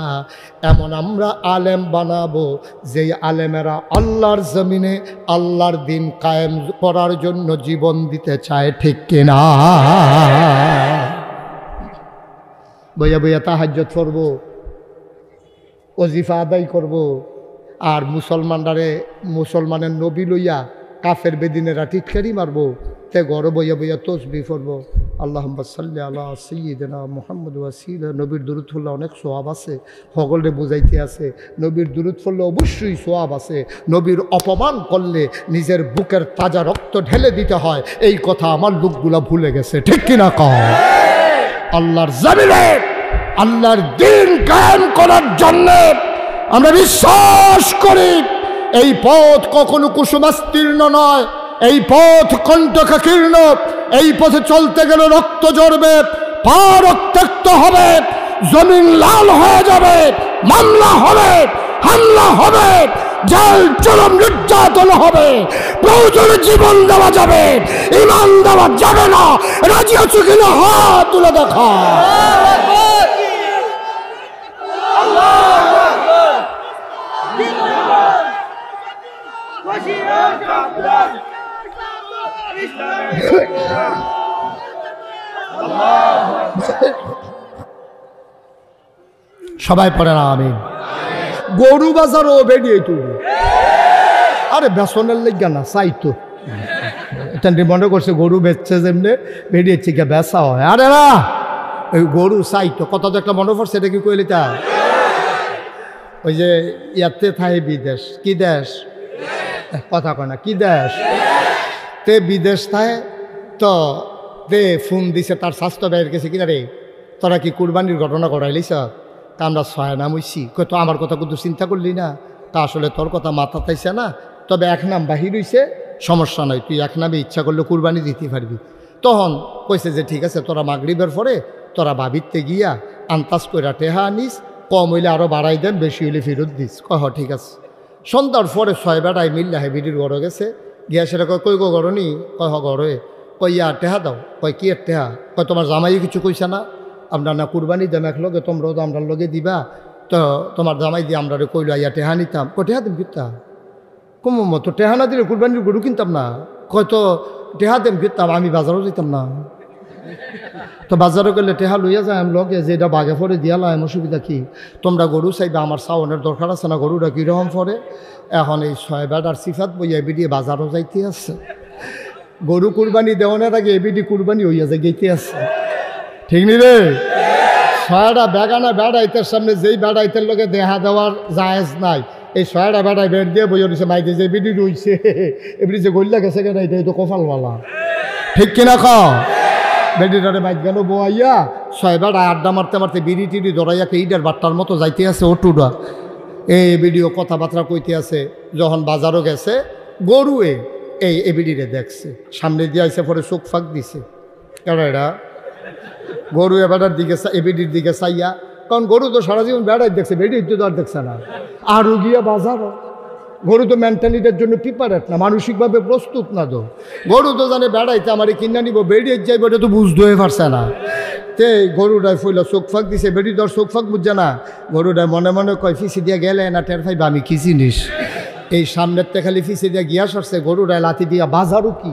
এমন আমরা আলেম বানাবো যেই আলেমেরা আল্লাহর জমিনে আল্লাহর দিন কায়েম করার জন্য জীবন দিতে চায়, ঠিক কিনা? বইয়া বইয়া তাহাজ্জুদ পড়ব, ওজিফা আদায় করব, আর মুসলমানের নবী লইয়া কাফের বেদিনেরা টিটকারি মারবো, তে ঘরে বইয়া বইয়া তসবি পড়বো। আল্লাহুম্মা সাল্লি আলা সাইয়্যিদিনা মুহাম্মদ ওয়াসিলা। নবীর দুরূদ পড়লে অনেক সওয়াব আছে, সকলে বুঝাইতে আছে। নবীর দুরূদ পড়লে অবশ্যই সওয়াব আছে। নবীর অপমান করলে নিজের বুকের তাজা রক্ত ঢেলে দিতে হয়, এই কথা আমার লোকগুলা ভুলে গেছে, ঠিক কিনা কও? আল্লাহর জমিনে আল্লাহর দ্বীন কায়েম করার জন্য আমরা বিশ্বাস করি এই পথ কখনো কুসুমাস্তীর্ণ নয়, এই পথ কণ্টকাকীর্ণ, এই পথে চলতে গেলে রক্ত ঝরবে, পা রক্তাক্ত হবে, জমিন লাল হয়ে যাবে, মামলা হবে, হামলা হবে, জেল জুলুম নির্যাতন হবে, প্রয়োজনে জীবন দেওয়া যাবে, ঈমান দেওয়া যাবে না। রাজি আছো কিনা হাত তুলে দেখা। সবাই পড়ে না আমিন। গরু বাজারও বেরিয়ে তুলবে, আরে বেসনের লেগা না চাই তো, এটা মনে করছে গরু বেচছে যেমনি বেরিয়েছে গিয়ে বেচা হয়, আরে না ওই গরু চাই তো। কথা তো একটা মনে পড়ছে, এটা কি কইলি তা ওই যে ইয়াতে থাকে বিদেশ, কি দেশ কথা কয় না, কি দেশ তে বিদেশ থাকে তো তে ফোন দিছে তার স্বাস্থ্য ব্যয়ের গেছে কিনা রে তোরা কি কুরবানির ঘটনা করাইলিস? তা আমরা ছয় নাম হইছি, তো আমার কথা কিন্তু চিন্তা করলি না, তা আসলে তোর কথা মাথা তাইছে না, তবে এক নাম বাহির হইছে, সমস্যা নয়, তুই এক নামে ইচ্ছা করলে কুরবানি দিতে পারবি। তখন কইছে যে ঠিক আছে তোরা মাগরিবের পরে তোরা বাবিতে গিয়া আন্তাজ কইরা টেহা আনিস, কম হইলে আরও বাড়াই দেন, বেশি হইলে ফেরত দিস। কহ ঠিক আছে। সন্ধ্যার পরে ছয় বেড়ায় মিল্লা হেবিডির ঘরে গেছে, গিয়া সেটা কয় কই গো গরনি, কয় হ গড়ে, কই ইয়া টেহা দাও, কয় কি এর টেহা, কয় তোমার জামাই কিছু কইছে না, আমরা না কুরবানি দাম এক লগে, তোমরাও তো আমরা লগে দিবা, তো তোমার জামাই দিয়ে আমরা কইলো ইয়া টেহা নিতাম, কয় টেহা দেম কিনতাম, কম তো টেহা না দিলে কুরবানির গরু কিনতাম না, কয় তো টেহা দেম কিনতাম, আমি বাজারও যেতাম না, তো বাজারে গেলে টেহা লইয়া যায় আমি লগে, যে এটা বাঘে ফরে দিয়ালাম, অসুবিধা কি, তোমরা গরু চাইবে, আমার সাউনের দরকার আছে না, গরুটা কীরকম ফরে। এখন এই ছয় বেড়ার সিফাত বইয়া এবিডি বাজারও যাইতে আছে, গরু কুরবানি দেওয়ানের আগে এবিডি কুরবানি হইয়া যায় গেইতে আছে, ঠিক নি রে? ছয়টা বেগানা বেড়াইতের সামনে যেই বেড়াইতের লোকে দেখা দেওয়ার জায়েজ নাই, এই ছয়টা বেড়াই বেড় দিয়ে বইয়া দিছে মাইকে যে এবিডি রইছে, এবিডি যে গল্লা গেছে কেন, এটা তো কপালওয়ালা, ঠিক কিনা খাও। বেডিটারে বাইক গেল বোয়াইয়া ছয় বেড়ায় আড্ডা মারতে মারতে বিড়ি টিড়ি ধরাইয়া ইডার বাট্টার মতো যাইতে আছে ওটুডা, এই ভিডিও কথাবার্তা কইতে আছে। যখন বাজারও গেছে গরুয়ে এই এবিডিরে দেখছে, সামনে দিয়ে আইসে পরে চোখ ফাঁক দিছে, কেন এটা গরু এবারের দিকে এবিডির দিকে চাইয়া, কারণ গরু তো সারা জীবন বেড়াই দেখছে, বেডির তো আর দেখছে না, আরও গিয়া বাজারও। গরু তো মেন্টালিটির জন্য প্রিপারেট না, মানসিকভাবে প্রস্তুত না, তো গরু তো জানে বেড়াইতে আমার কিনা নিব, বেরিয়ে যাইব, এটা তো বুঝতে হয়ে পারছে না, তে গরুটায় ফইলা চোখ ফাঁক দিছে, বেড়ি তোর চোখ ফাঁক বুঝছে না, গরুটায় মনে মনে কয় ফিসি দিয়া গেলে না টের পাইবা আমি কি জিনিস, এই সামনের তে খালি ফিসি দিয়া গিয়া সরছে, গরুটায় লাথি দিয়া বাজারও কি,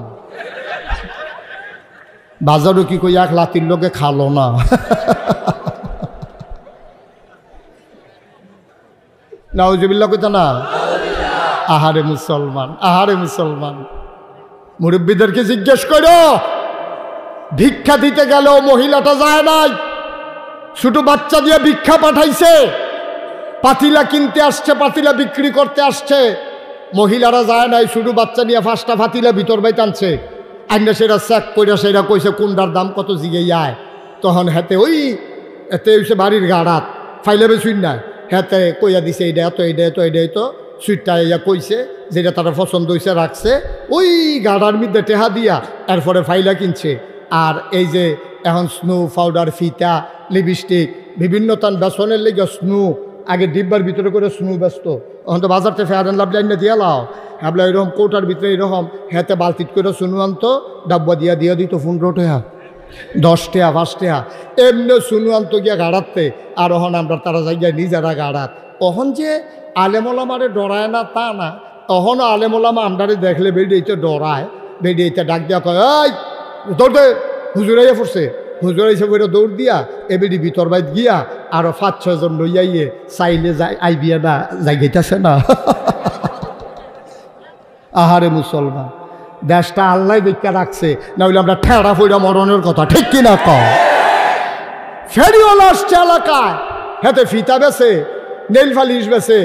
বাজারও কি কই এক লাতির লোকে খালো না, নাউজুবিল্লাহ কইতা না। আহারে মুসলমান, আহারে মুসলমান, মুরব্বীদেরকে জিজ্ঞেস করো, ভিক্ষা দিতে গেল মহিলাটা যায় নাই, ছোট বাচ্চা দিয়ে ভিক্ষা পাঠাইছে, পাতিলা কিনতে আসছে, পাতিলা বিক্রি করতে আসছে, মহিলারা যায় নাই, ছোট বাচ্চা নিয়ে 5টা পাতিলা ভিতর বাইতে আনছে, আইনা সেটা চেক করে সেটা কইছে কোনটার দাম কত জিগে আয়, তখন হেতে ওই এতে হইছে বাড়ির গাড়াত ফাইলে বেশুন না, হেতে কইয়া দিছে এইটা এত, এইটা এত, এইটাই তো সুইটটা ইয়া কইছে, যেটা তারা পছন্দ হয়েছে রাখছে, ওই গাড়ার মধ্যে টেহা দিয়া এরপরে ফাইলা কিনছে। আর এই যে এখন স্নো পাউডার, ফিতা, লিপস্টিক, বিভিন্ন তান বেসনের লেগে স্নো, আগে ডিব্বার ভিতরে করে স্নো ব্যস্ত, এখন তো বাজারতে ফেয়ার অ্যান্ড লাভলি আইনা দিয়া লাও, হ্যাবলা এরকম কৌটার ভিতরে এরকম হেতে বালতিত করে স্নো আনতো, ডাব্বা দিয়া দিয়া দিত 15 টাকা, 10 টাকা, 5 টাকা, এমনি স্নো আনতো গিয়া গাড়াতে। আর ওহন আমরা তারা জায়গায় নিজেরা গাড়াত, ওহন যে আলেমোলামারে ডরায় না তা না, তখনও আলেমোলামা আমরারে দেখলে বেরিয়েতে ডরায়, বেরিয়েতে ডাক দিয়া কয় এই দৌড়, হুজুরাইয়া পড়ছে, হুজুরাইছে বইটা দৌড় দিয়া এবেডি ভিতর বাইত গিয়া আরো 5-6 জন লইয়াইয়ে চাইলে যাই আইবিয়া না যাইতেছে না। আহারে মুসলমান, দেশটা আল্লাহ দেখা রাখছে, না হইলে আমরা ঠেড়া ফইরা মরণের কথা, ঠিক কিনা কও। ফেরিওয়ালা আসছে এলাকায়, হেতে ফিতা বেছে, নেল ফালিশ বেছে,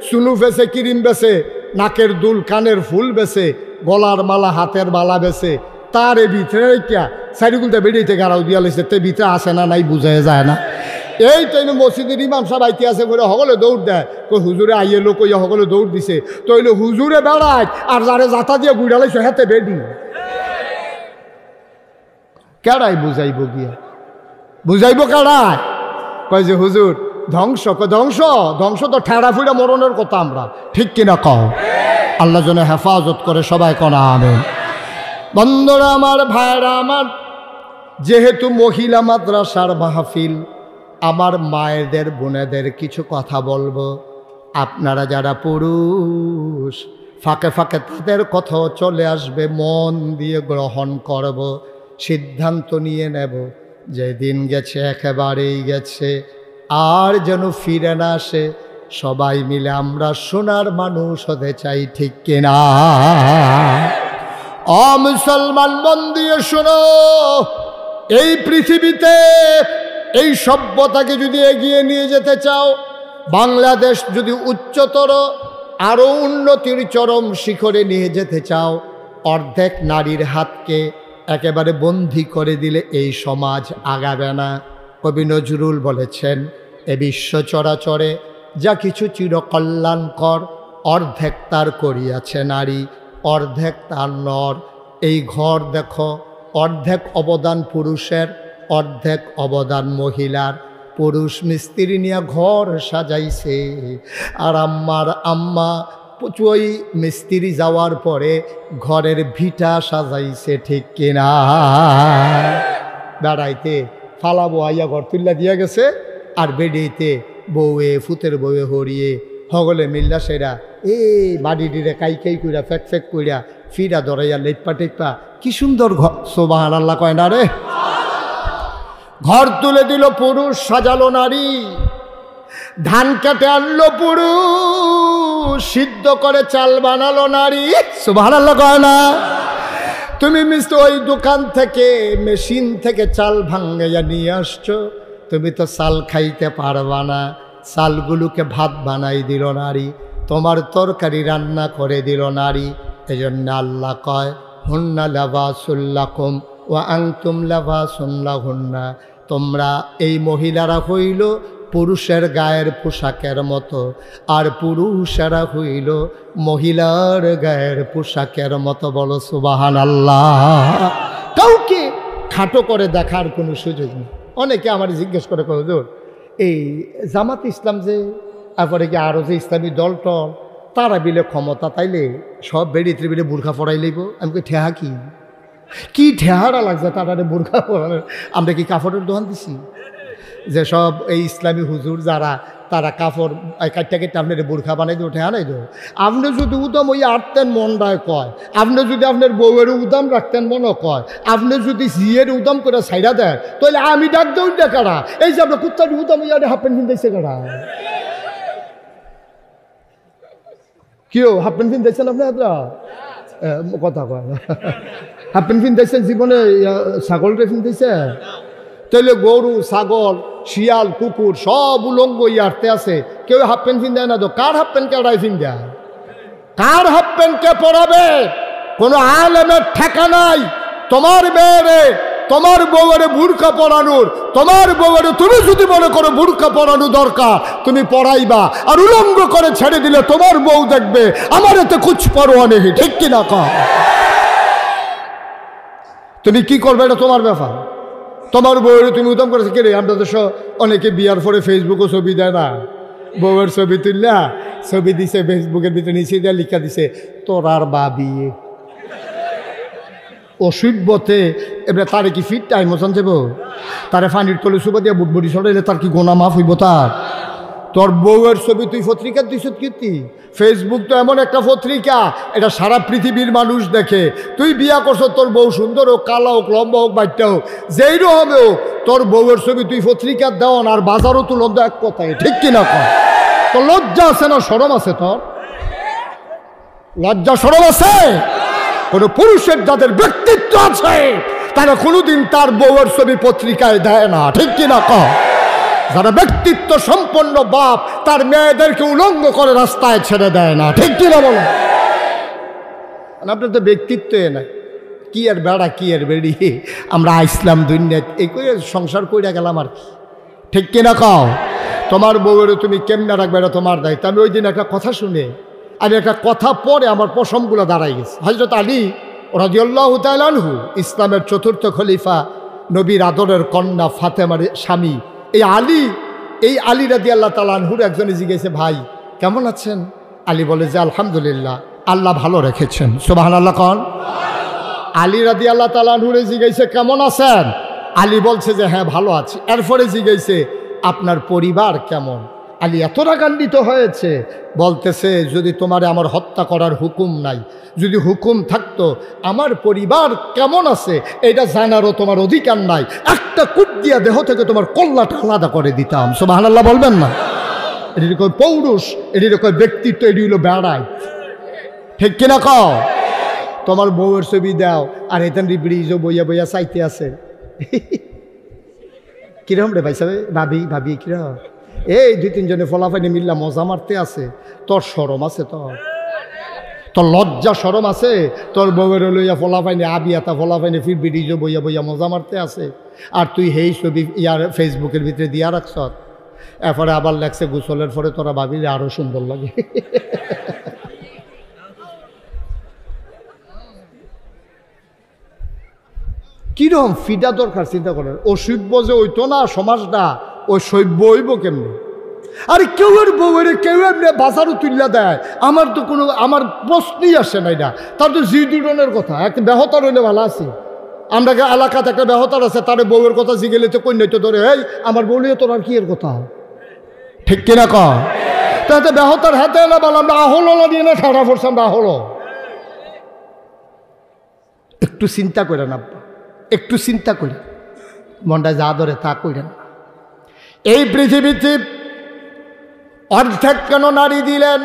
চুলু বেছে, ক্রিম বেছে, নাকের দুল, কানের ফুল বেছে, গলার মালা, হাতের মালা বেছে, তার এ ভিতরে রেখা সাইডগুলটা বেরিয়েতে গাড়াও দিয়া লেছে, তে ভিতরে আসে না নাই বুঝাই যায় না। এই টাইমে মসজিদের ইমাম সাহেব আইতে আছে বলে সকলে দৌড় দেয়, কই হুজুরে আইয়ে লোক কইয়া সকলে দৌড় দিছে, তো হইলে হুজুরে বেড়ায় আর যারে জাতা দিয়ে গুড়ালাইছে হেতে বেডি, কেডাই বুঝাইব গিয়া, বুঝাইব কেডাই, কয় যে হুজুর ধ্বংস, ধ্বংস ধ্বংস তো ঠেড়া ফুড়া মরণের কথা, আমরা ঠিক কিনা কও। আল্লাহ যেন হেফাজত করে, সবাই কনা আমিন। বন্ধুরা আমার, ভাইরা আমার, যেহেতু মহিলা মাদ্রাসার মাহফিল, আমার মায়েদের বোনেদের কিছু কথা বলবো, আপনারা যারা পুরুষ ফাঁকে ফাঁকে তাদের কথাও চলে আসবে, মন দিয়ে গ্রহণ করব, সিদ্ধান্ত নিয়ে নেব, যেদিন গেছে একেবারেই গেছে, আর যেন ফিরে না আসে। সবাই মিলে আমরা সোনার মানুষ হতে চাই, ঠিক কিনা? মুসলমান মন দিয়ে শোনো, এই পৃথিবীতে এই সভ্যতাকে যদি এগিয়ে নিয়ে যেতে চাও, বাংলাদেশ যদি উচ্চতর আরো উন্নতির চরম শিখরে নিয়ে যেতে চাও, অর্ধেক নারীর হাতকে একেবারে বন্দী করে দিলে এই সমাজ আগাবে না। কবি নজরুল বলেছেন, এ বিশ্ব চরাচরে যা কিছু চিরকল্যাণকর, অর্ধেক তার করিয়াছে নারী, অর্ধেক তার নর। এই ঘর দেখো, অর্ধেক অবদান পুরুষের, অর্ধেক অবদান মহিলার। পুরুষ মিস্ত্রি নিয়ে ঘর সাজাইছে, আর আম্মা ওই মিস্ত্রি যাওয়ার পরে ঘরের ভিটা সাজাইছে, ঠিক কিনা? বেড়াইতে ফালাবো আইয়া ঘর তুল্লা দিয়া গেছে, আর বেড়িতে বউয়ে ফুতের বউয়ে হরিয়ে হগলে মিল্লা সেরা এই বাড়ি ডিরে কাই কাই কইরা ফেক ফেক কইরা ফিরা ধরাইয়া লেপা টেপা, কি সুন্দর ঘর। সুবহানাল্লাহ কয় না রে? ঘর তুলে দিল পুরুষ, সাজালো নারী। ধান কেটে আনলো পুরুষ, সিদ্ধ করে চাল বানালো নারী। সুবহানাল্লাহ কয় না? তুমি মিস্ত্রি ওই দোকান থেকে মেশিন থেকে চাল ভাঙাইয়া নিয়ে আসছো, তুমি তো চাল খাইতে পারবা না, চালগুলোকে ভাত বানাই দিল নারী, তোমার তরকারি রান্না করে দিল নারী। এজন্য আল্লাহ কয়, হুন্না লাবাসুল লাকুম ওয়া আনতুম লাবাসুন লাহুন্না। তোমরা এই মহিলারা হইল পুরুষের গায়ের পোশাকের মতো, আর পুরুষেরা হইল মহিলার গায়ের পোশাকের মতো। বলো সুবহানাল্লাহ। কাউকে খাটো করে দেখার কোনো সুযোগ নেই। অনেকে আমার জিজ্ঞেস করে, হুজুর এই জামাত ইসলাম যে, তারপরে কি আরও যে ইসলামী দল টল, তারা বিলে ক্ষমতা তাইলে সব বেড়িতে বিলে বুর্খা পড়াই লইব। আমি কই ঠেহা কি ঠেহারা লাগছে তারা বুর্খা পড়ানো? আমরা কি কাপড়ের দোকান দিছি যে সব এই ইসলামী হুজুর যারা, তারা কাপড় কাটটা কেটে আপনার বুর্খা বানাই দেবো, ঠেহা নাই দেবো? আপনি যদি উদাম ওই আটতেন মনটায় কয়, আপনি যদি আপনার বউয়ের উদাম রাখতেন মনও কয়, আপনি যদি জিয়ের উদাম করে সাইডা দেন, তাহলে আমি ডাক দেউ কারা? এই যে আপনার কুত্তার উদাম ইয়ারে হাফ প্যান্ট কিনতেছে কারা? কেউ হাফ প্যান্ট কিনতেছেন আপনি? কথা কয় হাফ প্যান্ট কিনতেছেন জীবনে? ছাগলটা কিনতেছে? তাহলে গরু, ছাগল, শিয়াল, কুকুর সব উলঙ্গ ইয়ারতে আছে, কেউ হাফ প্যান্ট ফিন দেয় না তো? কার হাফ প্যান্ট কেডাই ফিন দেয়? কার হাফ প্যান্ট কে পরাবে? কোনো আলেমের ঠেকা নাই তোমার মেয়েরে, তোমার বউয়ের বুরকা পরানোর। তোমার বউয়ের তুমি যদি মনে করো বুরকা পরানো দরকার, তুমি পরাইবা, আর উলঙ্গ করে ছেড়ে দিলে তোমার বউ দেখবে আমার এতে কুছ পরোয়া নেই, ঠিক কিনা কও? তুমি কি করবে এটা তোমার ব্যাপার। তোমার বউয়ের তুমি উদম করেছে কে রে? আমরা তো অনেকে বিয়ার পরে ফেসবুকও ছবি দেয় না, বউয়ের ছবি তুললা ছবি দিছে ফেসবুকের ভিতরে নিচে দিয়ে লিখা দিছে তোর আর বা বিয়ে। অসুভতে এবার তারে কি ফিট টাইম ওসান যাব? তারে ফানির তলে সুবা দিয়ে বুটবুটি সরাইলে তার কি গোনা মাফ হইব? তার তোর বউয়ের ছবি তুই পত্রিকা দিস কীর্তি? ফেসবুক তো এমন একটা পত্রিকা, এটা সারা পৃথিবীর মানুষ দেখে। তুই বিয়া করছো, তোর বউ সুন্দর হোক, কালা হোক, লম্বা হোক, বাচ্চা হোক, যেই হবে হোক, তোর বউয়ের ছবি তুই পত্রিকার দেওয়ান আর বাজারও তুলন, এক কথায় ঠিক কিনা কর? তোর লজ্জা আছে না শরম আছে? তোর লজ্জা শরম আছে? কোনো পুরুষের যাদের ব্যক্তিত্ব আছে তারা কোনোদিন তার বউয়ের ছবি পত্রিকায় দেয় না, ঠিক কিনা কর? যারা ব্যক্তিত্ব সম্পন্ন বাপ তার মেয়েদেরকে উলঙ্গ করে রাস্তায় ছেড়ে দেয় না, ঠিক কিনা বলো? আপনার তো ব্যক্তিত্ব নাই, কি আর বেড়া কি আর বেড়ি, আমরা ইসলাম দুনিয়াত এই করে সংসার কইরা গেলাম আর কি, ঠিক কিনা কও? তোমার বউয়ের তুমি কেমনে রাখবে এটা তোমার দায়িত্ব। আমি ওই দিন একটা কথা শুনে, আমি একটা কথা পরে আমার পশমগুলো দাঁড়াই গেছে। হযরত আলী রাদিয়াল্লাহু তাআলা আনহু, ইসলামের চতুর্থ খলিফা, নবীর আদরের কন্যা ফাতেমার স্বামী, এই আলী রাদিয়াল্লাহু তাআলা আনহুর একজনে জিজ্ঞেসে, ভাই কেমন আছেন? আলী বলে যে আলহামদুলিল্লাহ, আল্লাহ ভালো রেখেছেন। সুবহানাল্লাহ কোন? আলী রাদিয়াল্লাহু তাআলা আনহুরে জিজ্ঞেসে কেমন আছেন? আলী বলছে যে হ্যাঁ ভালো আছি। এরপরে জিজ্ঞেসে আপনার পরিবার কেমন? আলী এত রাগান্বিত হয়েছে, বলতেছে যদি তোমারে আমার হত্যা করার হুকুম নাই, যদি হুকুম থাকতো আমার পরিবার কেমন আছে এটা জানারও তোমার অধিকার নাই, একটা কুট দিয়া দেহ থেকে তোমার কল্লাটা আলাদা করে দিতাম। সুবহানাল্লাহ বলবেন না? এটি কয় পৌরুষ, এটি কয় ব্যক্তিত্ব, এটি হলো বেড়ায়। ঠিক কিনা কও? তোমার বউয়ের ছবি দাও আর এতেন ব্রিজও বইয়া বইয়া চাইতে আছে। কিরম রে ভাই সাহেব, ভাবি ভাবি কিরম? এই 2-3 জনে ফলাফাইনে মিল্লা মজা মারতে আছে, তোর শরম আছে? তোর লজ্জা শরম আছে? তোর বউয়ের লইয়া ফলাফাইনে আবিয়াতা ফলাফাইনে ফির ব্রিজও বইয়া বইয়া মজা মারতে আছে, আর তুই হেই ছবি ইয়ার ফেসবুকের ভিতরে দিয়া রাখছ। এরপরে আবার লেখছে গোসলের পরে তোরা ভাবিলে আরো সুন্দর লাগে। কিরম ফিডা দরকার চিন্তা করেন। অসভ্য যে হইতো না সমাজটা, ওই সভ্য হইব কেমনি? আরে কেউ এর বউয়ের কেউ এমনি বাজারও তুললা দেয়, আমার তো কোনো আমার প্রশ্নই আসে না। এটা তার তো জিদুরনের কথা, একটা বেহতার হইলে ভালো আছে। আমরা এলাকাতে একটা বেহতার আছে, তার বউয়ের কথা জিগেলে তো কন্যাই তো ধরে, এই আমার বউলিও তোর আর কি এর কথা? ঠিক কিনা কয়? তাতে বেহতার হাতে এলে বল আমরা আহলো দিয়ে না ঠাড়া পড়ছে, আমরা আহলো। একটু চিন্তা করে না, একটু চিন্তা করি, মনটা যা ধরে তা করেন। এই পৃথিবীতে অর্ধেক কেন নারী দিলেন,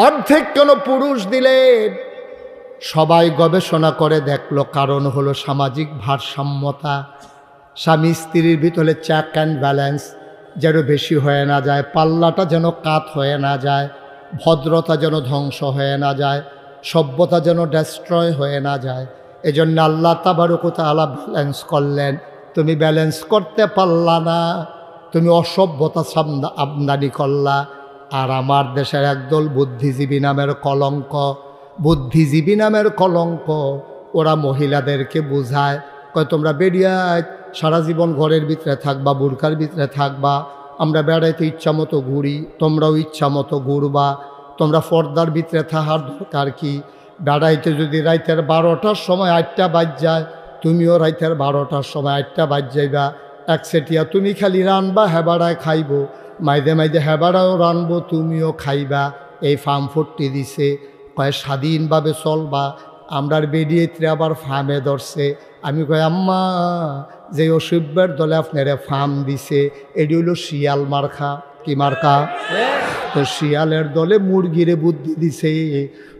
অর্ধেক কেন পুরুষ দিলেন? সবাই গবেষণা করে দেখলো কারণ হলো সামাজিক ভারসাম্যতা। স্বামী স্ত্রীর ভিতরে চেক অ্যান্ড ব্যালেন্স যেন বেশি হয়ে না যায়, পাল্লাটা যেন কাত হয়ে না যায়, ভদ্রতা যেন ধ্বংস হয়ে না যায়, সভ্যতা যেন ডেস্ট্রয় হয়ে না যায়। এজন্য আল্লাহ তাবারক ওয়া তাআলা ব্যালেন্স করলেন। তুমি ব্যালেন্স করতে পারলা না, তুমি অসভ্যতা আমদানি করলা। আর আমার দেশের একদল বুদ্ধিজীবী নামের কলঙ্ক, বুদ্ধিজীবী নামের কলঙ্ক, ওরা মহিলাদেরকে বোঝায়, কয় তোমরা বেরিয়ায় সারা জীবন ঘরের ভিতরে থাকবা, বুরকার ভিতরে থাকবা, আমরা বেড়াইতে ইচ্ছা মতো ঘুরি, তোমরাও ইচ্ছা মতো ঘুরবা, তোমরা পর্দার ভিতরে থাকার দরকার কি? বেড়াইতে যদি রাইতের 12টার সময় 8টা বাজ যায়, তুমিও রাইতের 12টার সময় 8টা বাজ যাইবা। একচেটিয়া তুমি খালি রানবা, হেবাড়ায় খাইব, মাইদে মাইদে হেবাড়াও রানবো, তুমিও খাইবা। এই ফার্ম ফুটটি দিছে, কয় স্বাধীনভাবে চলবা। আমরার বেরিয়েতে আবার ফার্মে ধরছে। আমি কয় আম্মা, যে অসভ্যের দলে আপনারা ফার্ম দিছে, এটি হলো শিয়াল মার্কা। কি মার্কা? তো শিয়ালের দলে মুরগিরে বুদ্ধি দিছে,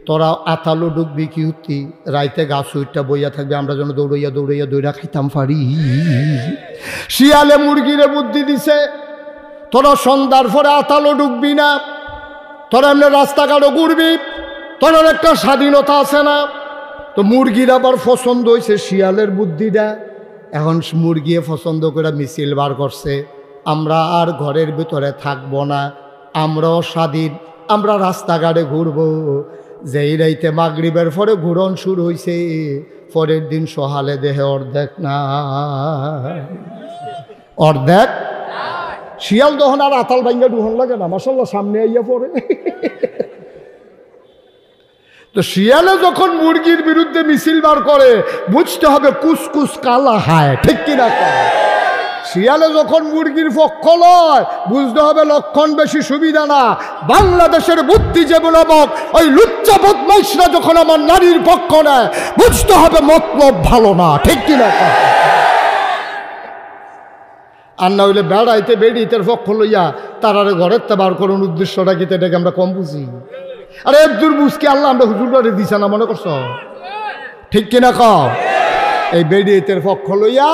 তোরা আতালো ডুববি কি হতি, রাইতে গাছ উইটটা বইয়া থাকবে, আমরা যেন দৌড়াইয়া দৌড়াইয়া দৌড়া খাইতাম পারি। শিয়ালে মুরগিরে বুদ্ধি দিছে, তোরা সন্ধ্যার পরে আতালো ডুববি না, তোরা এমনি রাস্তাঘাটও ঘুরবি, তোর একটা স্বাধীনতা আছে না। তো মুরগির আবার পছন্দ হয়েছে শিয়ালের বুদ্ধিটা। এখন মুরগিয়ে পছন্দ করে মিছিল বার করছে, আমরা আর ঘরের ভিতরে থাকবো না, আমরাও স্বাধীন, আমরা রাস্তাঘাটে ঘুরবো। যেই রাইতে মাগরিবের পরে ঘুরন শুরু হয়েছে, পরের দিন সহালে দেহে অর্ধেক না, অর্ধেক। শিয়াল তখন আর আতাল ভাঙ্গা ডুহন লাগে না, মাশাআল্লাহ সামনে আইয়া পড়ে। তো শিয়ালে যখন মুরগির বিরুদ্ধে মিছিল বার করে, বুঝতে হবে কুসকুস কালা হায়। ঠিক কিনা? শিয়ালে যখন মুরগির পক্ষ লয়, বুঝতে হবে লক্ষণ বেশি সুবিধা না। বাংলাদেশের বুদ্ধিজীবী নামক ওই লুচ্চা বদমাইশরা যখন আমার নারীর পক্ষ নেয়, বুঝতে হবে মতলব ভালো না। ঠিক কিনা? আর না হইলে বেড়াইতে বেড়িতের পক্ষ লইয়া তারারে ঘরের তে বার করুন, উদ্দেশ্যটা কি? এটাকে আমরা কম বুঝি। আরে একদূর বুঝকে আল্লাহ আমরা হুজুরে দিছে না, মনে করছ? ঠিক কিনা কও? এই বেড়িতের পক্ষ লইয়া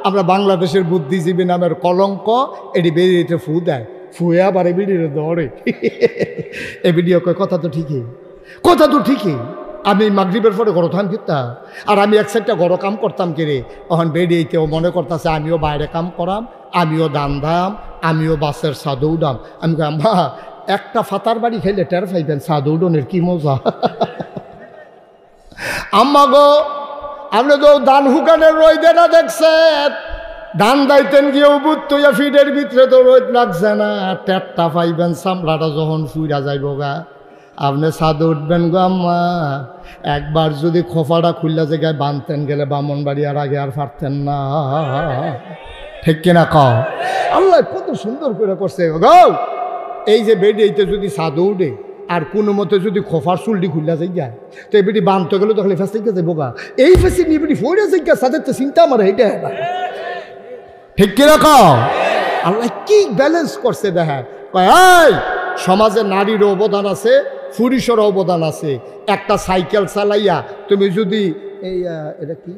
আমরা বাংলাদেশের বুদ্ধিজীবী নামের কলঙ্ক, এটি বেরিয়েতে ফু দেয়, ফুয়ে আবার এই ভিডিও ধরে। এই ভিডিও কয় কথা তো ঠিকই, কথা তো ঠিকই। আমি মাগরিবের পরে ঘর থাম ফিরতাম, আর আমি এক সাইডটা ঘর কাম করতাম কেড়ে, তখন বেরিয়েতেও মনে করতেছে আমিও বাইরে কাম করাম, আমিও দান দাম, আমিও বাসের সাদ উডাম। আমি কই আম্মা, একটা ফাতার বাড়ি খেলে টের পাইবেন সাদ উডনের কি মজা। আম্মা গো, আপনি তো ধান হুকানের রোদে না দেখছেন, ধান দাইতেন গিয়েও বুঝতো ফিডের ভিতরে তো রোদ লাগছে না, টেরটা পাইবেন চামড়াটা যখন ফুইরা যাইব গা। আপনি ছাদে উঠবেন গো আম্মা, একবার যদি খোফাটা খুললা জায়গায় বাঁধতেন গেলে বামনবাড়ি আর আগে আর পারতেন না। ঠিক কিনা কও? আল্লাহ কত সুন্দর করে করছে গো। এই যে বেডি এইতে যদি সাদু উঠে আর কোনো মতে যদি খোফার চুলটি খুললা যাই যায় তো এই বেটি বানতে গেলে তখন ফেস থেকে যাবো গা এই ফেসি নিয়ে বেটি ফোড়া যাই গা সাদের তো চিন্তা আমার এইটা ঠিক কিরকম আল্লাহ কি ব্যালেন্স করছে দেখা এই সমাজে নারীর অবদান আছে পুরুষের অবদান আছে একটা সাইকেল চালাইয়া তুমি যদি এই এটা কি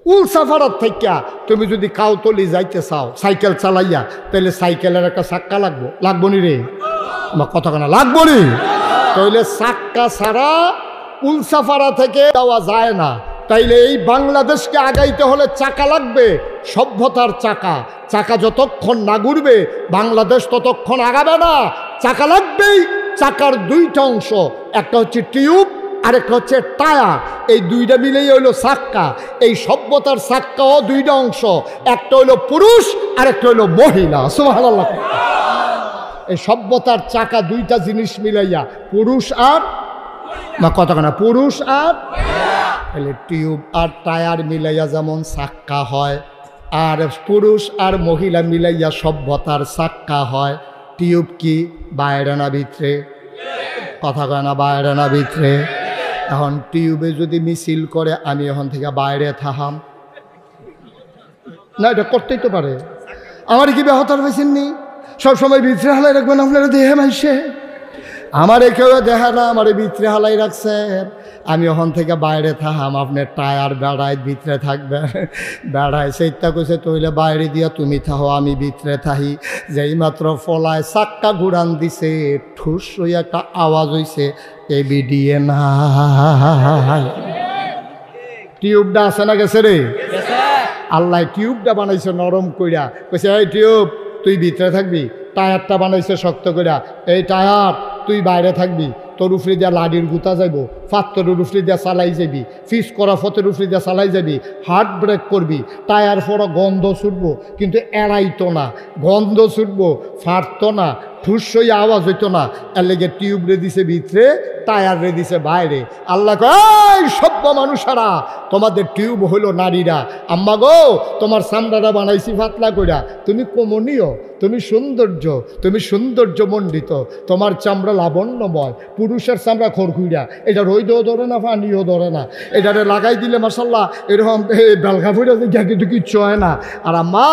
উলসাফারাত থেকে তুমি যদি কাউতলি যাইতে চাও সাইকেল চালাইয়া তাহলে সাইকেলের একটা চাক্কা লাগবো নি রে আমার কথা কেনা লাগবো নি তাইলে চাক্কা ছাড়া উলসাফারা থেকে যাওয়া যায় না তাইলে এই বাংলাদেশকে আগাইতে হলে চাকা লাগবে সভ্যতার চাকা চাকা যতক্ষণ না ঘুরবে বাংলাদেশ ততক্ষণ আগাবে না চাকা লাগবেই চাকার দুইটা অংশ একটা হচ্ছে টিউব আরেকটা হচ্ছে টায়ার এই দুইটা মিলেই হইলো চাক্কা এই সভ্যতার চাক্কাও দুইটা অংশ একটা হইলো পুরুষ আরেকটা হইলো মহিলা সুবহানাল্লাহ এই সভ্যতার চাকা দুইটা জিনিস মিলাইয়া পুরুষ আর না কথা না পুরুষ আর টিউব আর টায়ার মিলাইয়া যেমন চাক্কা হয় আর পুরুষ আর মহিলা মিলাইয়া সভ্যতার চাক্কা হয় টিউব কি বাইরে না ভিতরে কথা কয় না বাইরে না ভিতরে এখন টিউবে যদি মিছিল করে আমি এখন থেকে বাইরে থাহাম না এটা করতেই তো পারে আমার কি ব্যাহতার পেয়েছেন নি সবসময় ভিতরে হালাই রাখবেন আপনারা দেহে মাইসে আমার কেউ দেখা না আমার ভিতরে হালাই রাখছেন আমি ওখান থেকে বাইরে থাহাম আপনার টায়ার বেড়ায় ভিতরে থাকবে বেড়ায় সেইটা কইছে তইলে বাইরে দিয়া তুমি থাহো আমি ভিতরে থাহি যেই মাত্র ফলায় চাক্কা ঘুরান দিছে ঠুস হইয়া একটা আওয়াজ হইছে এ বিডিয়ে না টিউবটা আছে না গেছে রে আল্লাহ টিউবটা বানাইছে নরম কইরা কইছে এই টিউব তুই ভিতরে থাকবি টায়ারটা বানাইছে শক্ত কইরা এই টায়ার তুই বাইরে থাকবি তোর উফরি দিয়া লাডির গুতা যাইব ফাত্তরের উফরি দিয়া চালাই যাবি ফিস করা ফতের উফরি দিয়া চালাই যাবি হার্ট ব্রেক করবি টায়ার ফোড়া গন্ধ ছুটবো কিন্তু এড়াইতো না গন্ধ ছুটবো ফাটতো না ঠুস হইয়া আওয়াজ হইতো না এর লেগে টিউব রে দিছে ভিতরে টায়ার রে দিছে বাইরে আল্লাহ কয় সভ্য মানুষেরা তোমাদের টিউব হইল নারীরা আম্মা গো তোমার চামড়াটা বানাইছি পাতলা কইরা তুমি কমনীয় তুমি সৌন্দর্য মণ্ডিত তোমার চামড়া লাবণ্যময় পুরুষের চামড়া খড়খুইরা এটা রইদেও ধরে না পানিও ধরে না এটারে লাগাই দিলে মাশাল্লাহ এরকম বেলগা ফুইরা যা কিন্তু কিচ্ছু হয় না আর আম্মা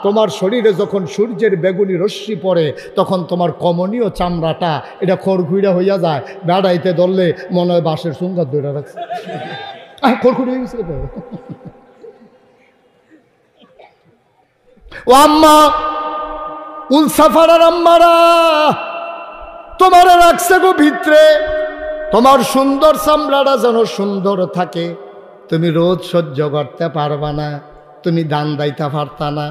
তোমার শরীরে যখন সূর্যের বেগুনি রশ্মি পড়ে তখন তোমার কমনীয় চামড়াটা এটা খড়খুইরা হইয়া যায় বেড়াইতে ধরলে মনে হয় বাঁশের সুঙ্গার ধরে রাখছে খড়খুড়ি হয়ে গেছে ও আম্মা উলসাফারার আম্মারা তোমার রাখছে গো ভিতরে তোমার সুন্দর চামড়াটা যেন সুন্দর থাকে তুমি রোদ সহ্য করতে পারবা না তুমি দান দাইতে পারতা না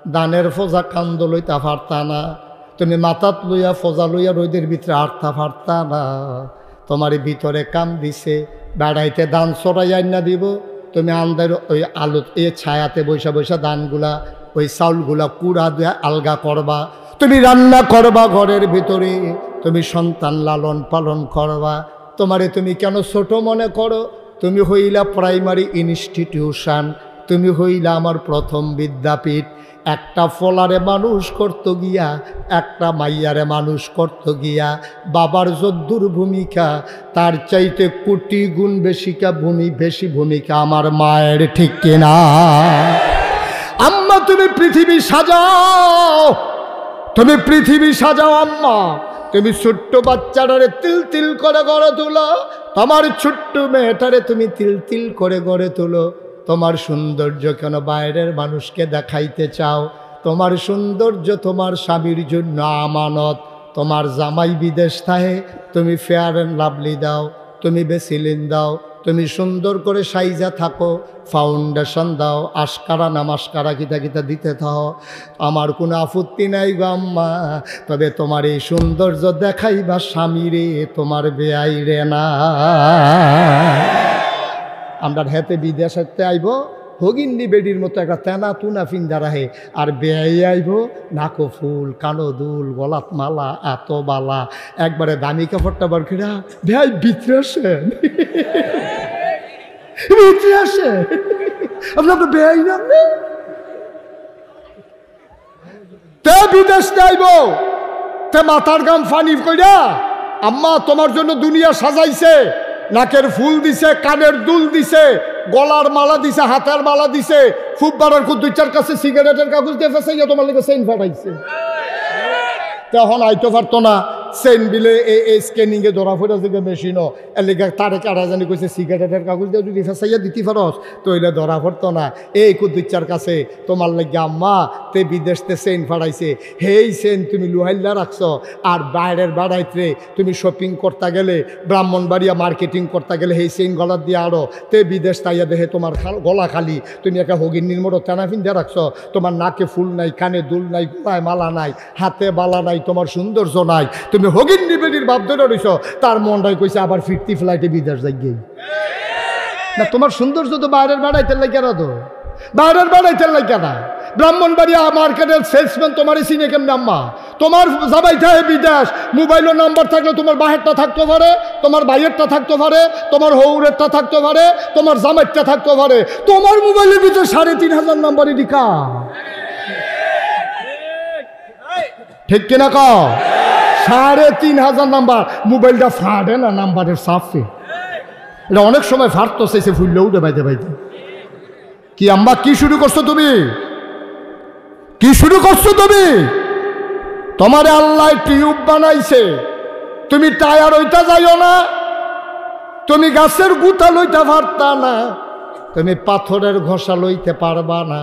দানের ফোজা কান্দ লইতে পারতা না তুমি মাথাত লইয়া ফোজা লইয়া রোদের ভিতরে হাঁটতে পারতা না তোমার ভিতরে কাম দিছে বেড়াইতে দান চড়াইয়া না দিব তুমি আন্দার ওই আলো এ ছায়াতে বৈশা বৈশা দানগুলা ওই চাউলগুলা কুড়া দিয়ে আলগা করবা তুমি রান্না করবা ঘরের ভিতরে তুমি সন্তান লালন পালন করবা তোমারে তুমি কেন ছোট মনে করো তুমি হইলা প্রাইমারি ইনস্টিটিউশন তুমি হইলা আমার প্রথম বিদ্যাপীঠ একটা ফলারে মানুষ করতে গিয়া একটা মাইয়ারে মানুষ করতে গিয়া বাবার যদ্দুর ভূমিকা তার চাইতে কোটি গুণ বেশি ভূমিকা আমার মায়ের ঠিক কিনা আম্মা তুমি পৃথিবী সাজাও আম্মা তুমি ছোট্ট বাচ্চাটারে তিল তিল করে গড়ে তুলো তোমার ছোট্ট মেয়েটারে তুমি তিল তিল করে গড়ে তুলো তোমার সৌন্দর্য কেন বাইরের মানুষকে দেখাইতে চাও তোমার সৌন্দর্য তোমার স্বামীর জন্য আমানত তোমার জামাই বিদেশ থাকে তুমি ফেয়ার অ্যান্ড লাভলি দাও তুমি বেসিলিন দাও তুমি সুন্দর করে সাইজা থাকো ফাউন্ডেশন দাও আশকারা নামাস্কারা কিতা কিতা দিতে থাও আমার কোনো আপত্তি নাই গো আম্মা তবে তোমার এই সৌন্দর্য দেখাইবা স্বামীরে তোমার বেয়াই রে না আমরা হেতে বিদেশেতে আইব হগিন্নি বেডির মতো একটা তেনা তুনা ফিন্দা রাহে আর বেয়াই আইব নাকো ফুল কানো দুল গলাত মালা এত বালা একবারে দামি কাপড়টা বার কিনা বেয়াই ভিতরে আসেন ভিতরে আসে আপনার তো বেয়াই না তে বিদেশ আইব তে মাথার গাম ফানি কইরা আম্মা তোমার জন্য দুনিয়া সাজাইছে, নাকের ফুল দিছে, কানের দুল দিছে, গলার মালা দিছে, হাতের মালা দিছে, খুব বাড়ার কুদ্দুচার কাছে সিগারেটের কাগজ দিয়ে ফেসাইয়া তোমার লেগে চেইন ফাটাইছে। তখন আইতে পারতো না চেইন বিলে এই স্ক্যানিংয়ে ধরা ফেরা যে মেশিনও এর লেগে তারে কারা জানি কইছে সিগারেটের কাগজ দিয়ে যদি ফেসাইয়া দিতে পারস তো এলে ধরা পড়তো না। এই কুদ্দুচার কাছে তোমার লেগে আম্মা তে বিদেশতে চেইন ফাটাইছে, হেই চেইন তুমি লুহাইল্লা রাখছো, আর বাইরের বাড়াইতে তুমি শপিং করতে গেলে ব্রাহ্মণবাড়িয়া মার্কেটিং করতে গেলে সেই চেইন গলার দিয়ে আরো তে বিদেশ তাইয়া দেখে তোমার গলা খালি, তুমি একটা হগির মোড়ো টানাফিন দিয়ে রাখছো, তোমার নাকে ফুল নাই, কানে দুল নাই, গলায় মালা নাই, হাতে বালা নাই, তোমার সৌন্দর্য নাই, তুমি হগির নিবেদির ভাব ধরে রইছ, তার মনটাই কইছে আবার ফিরতি ফ্লাইটে বিদেশ যাই না। তোমার সৌন্দর্য তো বাইরের বাড়াইতে লাগে না, তো বাইরের বাড়াইতে লাগে না। ব্রাহ্মণবাড়িয়া মার্কেটের সেলসম্যান তোমার চিনে কেমন আম্মা? তোমার যাবাই থাকে বিদেশ, মোবাইলের নাম্বার থাকলে তোমার বাহেরটা থাকতে পারে, তোমার ভাইয়েরটা থাকতে পারে, তোমার হৌরেরটা থাকতে পারে, তোমার জামাইরটা থাকতে পারে, তোমার মোবাইলের ভিতরে 3500 নাম্বারই লিখা, ঠিক কিনা কও? 3500 নাম্বার। মোবাইলটা ফাটে না নাম্বারের সাফে, এটা অনেক সময় ফাটতো চাইছে ফুললে উঠে বাইতে বাইতে। কি আম্মা কি শুরু করছো তুমি? কি শুরু করছো তুমি? তোমারে আল্লাহ টিউব বানাইছে, তুমি টায়ার হইতা যাইও না, তুমি গাছের গুতা লইতে পারতা না, তুমি পাথরের ঘষা লইতে পারবা না,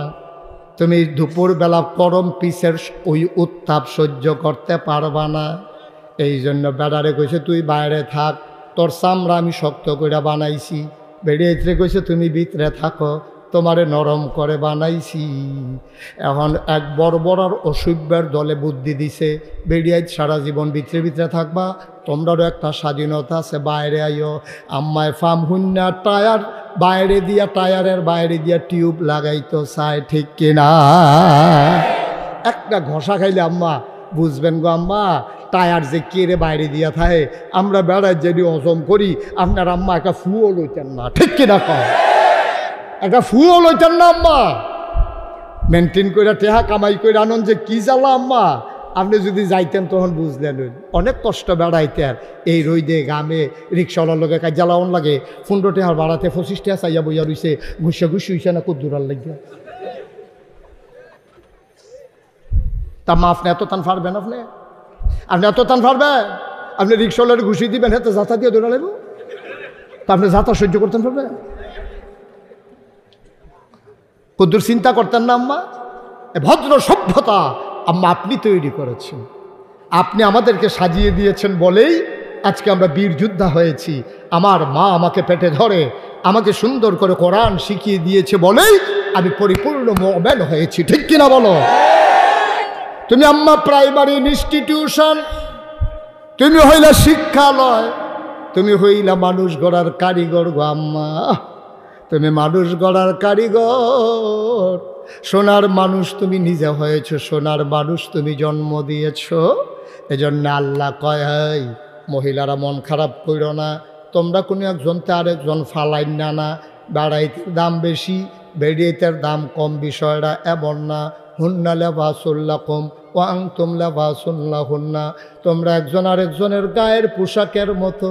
তুমি দুপুরবেলা গরম পিসের ওই উত্তাপ সহ্য করতে পারবা না। এই জন্য বেড়ারে কইছে তুই বাইরে থাক, তোর চামড়া আমি শক্ত করে বানাইছি। বেড়িয়ে কইছে তুমি ভিতরে থাকো, তোমারে নরম করে বানাইছি। এখন এক বড় অসভ্যের দলে বুদ্ধি দিছে, বেরিয়ে সারা জীবন ভিতরে ভিতরে থাকবা, তোমরারও একটা স্বাধীনতা আছে, বাইরে আইও। আম্মায় ফার্ম হুন্না টায়ার বাইরে দিয়া, টায়ারের বাইরে দিয়া টিউব লাগাইতো চাই, ঠিক কিনা? একটা ঘষা খাইলে আম্মা বুঝবেন গো আম্মা টায়ার যে কেড়ে বাইরে দিয়া থাকে। আমরা বেড়ায় যদি হজম করি, আপনার আম্মা একটা ফুও লইতেন না, ঠিক কিনা কও? একটা ফুও লইতেন না আম্মা, মেনটেন করে টেহা কামাই করে আনন্দ যে কি জ্বালা আম্মা। আপনি যদি যাইতেন তখন বুঝলেন অনেক কষ্ট বেড়াইতেন, এই রইদে গামে রিক্সাওয়ালার লোকে কাজ জ্বালাওন লাগে, 15 টাকা বাড়াতে 25 টাকা চাইয়া বইয়া রইছে, ঘুষে হইছে না কুদ্দুরার লাগিয়া। তা মা আপনি এত টান পারবেন? আপনি এত টান পারবেন? আপনি রিক্সাওয়ালার ঘুষি দিবেন, হাতে যাতা দিয়ে দৌড়া লাগবে, তা আপনি যাতা সহ্য করতেন পারবেন? কুদ্দুর চিন্তা করতেন না আম্মা? ভদ্র সভ্যতা আম্মা আপনি তৈরি করেছেন, আপনি আমাদেরকে সাজিয়ে দিয়েছেন বলেই আজকে আমরা বীর যোদ্ধা হয়েছি। আমার মা আমাকে পেটে ধরে আমাকে সুন্দর করে কোরআন শিখিয়ে দিয়েছে বলেই আমি পরিপূর্ণ মুমিন হয়েছি, ঠিক কিনা বলো? তুমি আম্মা প্রাইমারি ইনস্টিটিউশন, তুমি হইলা শিক্ষালয়, তুমি হইলা মানুষ গড়ার কারিগর গো আম্মা, তুমি মানুষ গড়ার কারিগর। সোনার মানুষ তুমি নিজে হয়েছ, সোনার মানুষ তুমি জন্ম দিয়েছ। এজন্য আল্লাহ কয় মহিলারা মন খারাপ করো না, তোমরা কোনো একজনতে আরেকজন ফালাই না, বেড়াইতের দাম বেশি বেড়িয়েতের দাম কম, বিষয়টা এমন না। হুন্না লিবাসুল্লাকুম ওয়া আনতুম লিবাসুল লাহুন্না, তোমরা একজন আরেকজনের গায়ের পোশাকের মতো।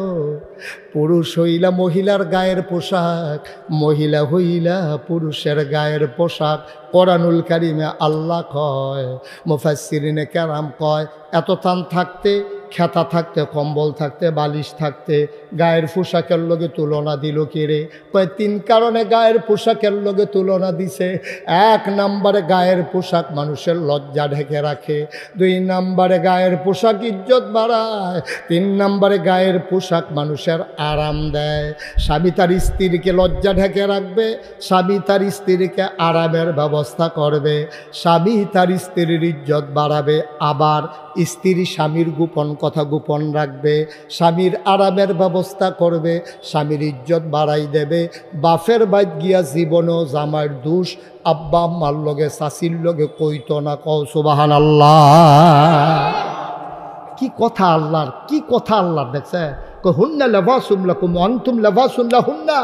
পুরুষ হইলা মহিলার গায়ের পোশাক, মহিলা হইলা পুরুষের গায়ের পোশাক। কোরআনুল কারিমে আল্লাহ কয়, মুফাসসিরিনে কেরাম কয়, এত টান থাকতে, খেতা থাকতে, কম্বল থাকতে, বালিশ থাকতে গায়ের পোশাকের লগে তুলনা দিল কে রে? কয় 3 কারণে গায়ের পোশাকের লগে তুলনা দিছে। 1 নম্বরে গায়ের পোশাক মানুষের লজ্জা ঢেকে রাখে, 2 নম্বরে গায়ের পোশাক ইজ্জত বাড়ায়, 3 নম্বরে গায়ের পোশাক মানুষের আরাম দেয়। স্বামী তার স্ত্রীকে লজ্জা ঢেকে রাখবে, স্বামী তার স্ত্রীকে আরামের ব্যবস্থা করবে, স্বামী তার স্ত্রীর ইজ্জত বাড়াবে, আবার স্ত্রী স্বামীর গোপন কথা গোপন রাখবে, স্বামীর আরামের ব্যবস্থা করবে, স্বামীর ইজ্জত বাড়াই দেবে। বাপের বাইত গিয়া জীবনও জামাইয়ের দোষ আব্বা আম্মার লগে চাচির লগে কইতো না, কও সুবহানাল্লাহ। কি কথা আল্লাহর, কি কথা আল্লাহর! দেখছে হুন্না লিবাসুম লাকুম ওয়া আনতুম লিবাসুন লাহুন্না।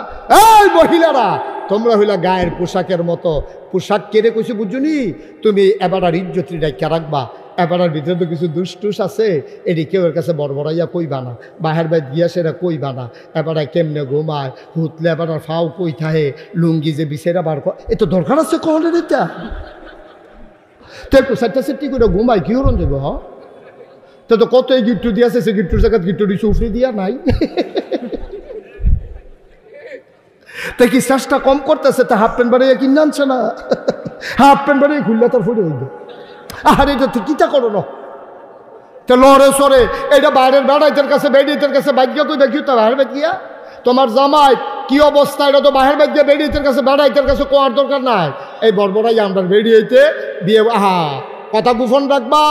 এই মহিলারা তোমরা হইলা গায়ের পোশাকের মতো। পোশাক কেড়ে কইছে বুঝুনি? তুমি এবার আর ইজ্জতটা কে রাখবা, এবারের ভিতরে তো কিছু দুষ্টুস আছে, এটি কেউ এর কাছে বড়বড়াইয়া কইবা না, বাহের বাইর গিয়া সেটা কইবা না। এবারে কেমনে ঘুমায়, হুতলে এবার ফাও কই থাহে, লুঙ্গি যে বিছেরা বার কর, এ তো দরকার আছে কহলে এটা। তো একটু সাইটটা সেটটি করে ঘুমায় কি হরণ যাবো? হ্যাঁ, তো কত এই গিট্টু দিয়েছে, সে গিট্টুর জায়গা গিট্টু দিচ্ছে উফরি দিয়া নাই। তাই কি শ্বাসটা কম করতেছে, তা হাফ প্যান্ট বাড়িয়ে কিনে আনছে না, হাফ প্যান্ট বাড়িয়ে খুললে তার ফুটে হইবে। আর এটা কিটা করো না, তো লড়ে সরে এটা বাইরের বেড়াইতের কাছে বেড়িয়েতের কাছে ভাগ্য কই দেখি তো বাহির বেদ গিয়া তোমার জামাই কি অবস্থা, এটা তো বাহির বেদ গিয়া বেড়িয়েতের কাছে বেড়াইতের কাছে কোয়ার দরকার নাই। এই বড়বড়াই আমরা বেড়িয়েতে বিয়ে, আহা কথা গোপন রাখবা,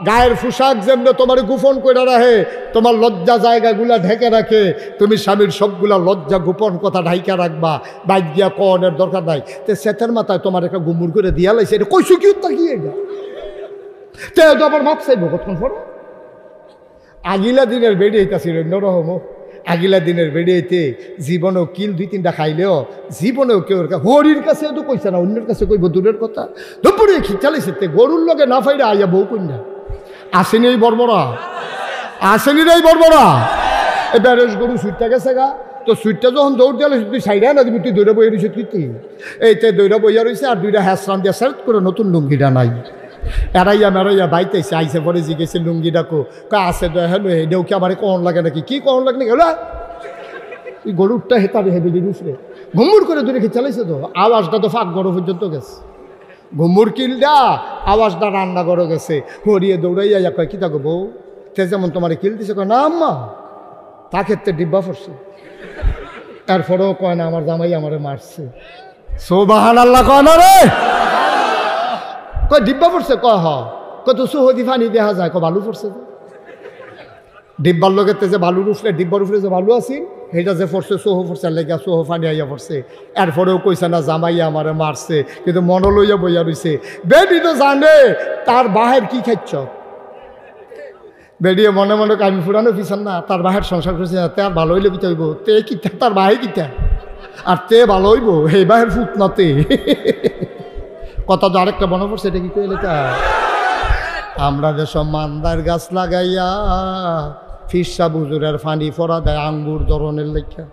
গায়ের পোশাক যেমনি তোমার গোপন করে রাখে, তোমার লজ্জা জায়গাগুলা ঢেকে রাখে, তুমি স্বামীর সবগুলা লজ্জা গোপন কথা ঢাইকা রাখবা, বাইক গিয়া কনের দরকার নাই। তো সেটার মাথায় তোমার একটা গুমুর করে দিয়া লাইছে, এটা কইসু কি তাকিয়ে গা তো আবার মাপ চাইব কতক্ষণ পর। আগিলা দিনের বেড়িয়েছিল অন্যরকম, আগিলা দিনের বেড়িয়েতে জীবনেও কিল 2-3টা খাইলেও জীবনেও কেউ হরির কাছে তো কইছে না, অন্যের কাছে কইব দূরের কথা। দুপুরে খিচালিছে গরুর লগে না ফাইলে আইয়া বউ কন্যা আসেনি, এই বর্বরা আসেনি রে, এই বর্বরা এই ব্যারেজ গরু সুইটটা গেছে গা, তো সুইটটা যখন দৌড় দিয়ে তুই সাইডে না দিবি, তুই দৌড়া বইয়া রয়েছে কি এইতে দৌড়া বইয়া রয়েছে, আর 2টা হ্যাসরান দিয়া সার্চ করে নতুন লুঙ্গিটা নাই, এড়াইয়া মেরাইয়া বাইতেছে, আইসে পরে জিগেছে লুঙ্গি ডাকো আছে হ্যালো, এটাও কি আমার কখন লাগে নাকি, কি কখন লাগে নাকি, হলো এই গরুরটা হেতারে হেবিলি রুফরে ঘুমুর করে দূরে খেয়ে চালাইছে, তো আওয়াজটা তো ফাঁক গড়ো পর্যন্ত গেছে, ঘুমুর কিলটা আওয়াজটা রান্না গড়ো গেছে। হরিয়ে দৌড়াইয়া কয় কি থাকো বউ, তে যেমন তোমার কিল দিছে, কয় না আম্মা, তা ক্ষেত্রে ডিব্বা পড়ছে, তারপরেও কয় না আমার জামাই আমারে মারছে, সুবহানাল্লাহ কয় না রে, কয় ডিব্বা পড়ছে, কয় হ, কত সুহদি ফানি দেখা যায়, কয় বালু পড়ছে, ডিব্বার লগেতে যে বালুর উফরে, ডিব্বার উপরে যে বালু আছিল সেইটা যে পড়ছে সোহ পড়ছে লেগা, সোহ ফানি আইয়া পড়ছে, এরপরেও কইছে না জামাইয়া আমারে মারছে, কিন্তু মন লইয়া বইয়া রইছে। বেডি তো জানে তার বাহের কি খাইছ, বেডিয়ে মনে মনে আমি ফুরানো পিছন না, তার বাহের সংসার করছে না, তে আর ভালো হইলে কিতা হইব, তে কিতা তার বাহে কিতা, আর তে ভালো হইব এই বাহের ফুট নাতে। কথা তো আরেকটা মনে পড়ছে, এটা কি কইলে তা আমরা যেসব মান্দার গাছ লাগাইয়া ফিরসা বুজুরের ফানি ফরা দেয় আঙ্গুর ধরনের লেখা,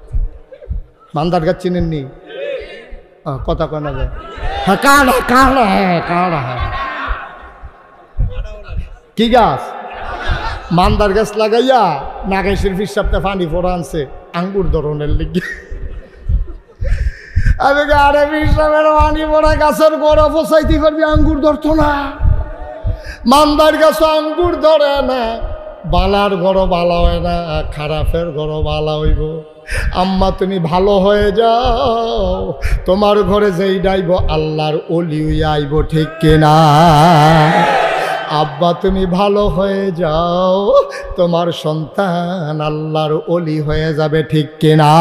মান্দার গাছ চিনেননি? কথা কয় না যায়, হ্যাঁ কাড়া কাড়া, হ্যাঁ কাড়া, হ্যাঁ কি গাছ, মান্দার গাছ লাগাইয়া নাগেশের ফিরসাবটা ফানি ফরা আনছে আঙ্গুর ধরনের লেখা। আমি আরে ফিরসাবের ফানি ফরা গাছের গোড়া ফসাইতে পারবি, আঙ্গুর ধরতো না, মান্দার গাছ আঙ্গুর ধরে না, বালার ঘর বালা হয় না, খারাপের ঘর বালা হইব। আম্মা তুমি ভালো হয়ে যাও, তোমার ঘরে যেই ডাইব আল্লাহর ওলি আইব, ঠিক কিনা? আব্বা তুমি ভালো হয়ে যাও, তোমার সন্তান আল্লাহর ওলি হয়ে যাবে, ঠিক কিনা?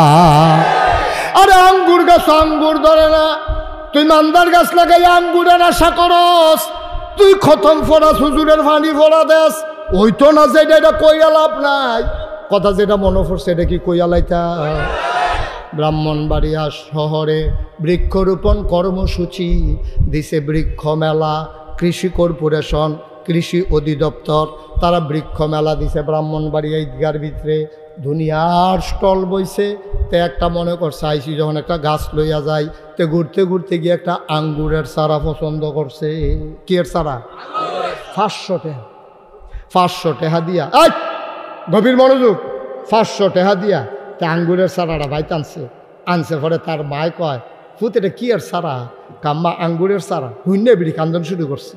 আরে আঙ্গুর গাছ আঙ্গুর ধরে না, তুই মান্দার গাছ লাগাই আঙ্গুরের আশা করস, তুই খতম ফোড়া হুজুরের ফানি ফোড়া দেস, ওই তো না যেটা, এটা কইয়া লাভ নাই। কথা যেটা মনে পড়ছে এটা কি কইয়া লাইতা? ব্রাহ্মণবাড়িয়া শহরে বৃক্ষরোপণ কর্মসূচি দিছে, বৃক্ষ মেলা, কৃষি কর্পোরেশন, কৃষি অধিদপ্তর, তারা বৃক্ষ মেলা দিছে ব্রাহ্মণবাড়িয়া ঈদগার ভিতরে, দুনিয়ার স্টল বইছে। তে একটা মনে করছে আইসি যখন একটা গাছ লইয়া যায়, তে ঘুরতে ঘুরতে গিয়ে একটা আঙ্গুরের চারা পছন্দ করছে। কি এর চারা? 500 টাকা, 500 টাকা দিয়া, এই গভীর মনোযোগ, 500 টাকা দিয়া তে আঙ্গুরের চারাটা ভাই আনছে পরে তার মায় কয়, ফুত এটা কি আর চারা? কাম্মা আঙ্গুরের চারা। হুইনে বিড়ি কান্দন শুরু করছে।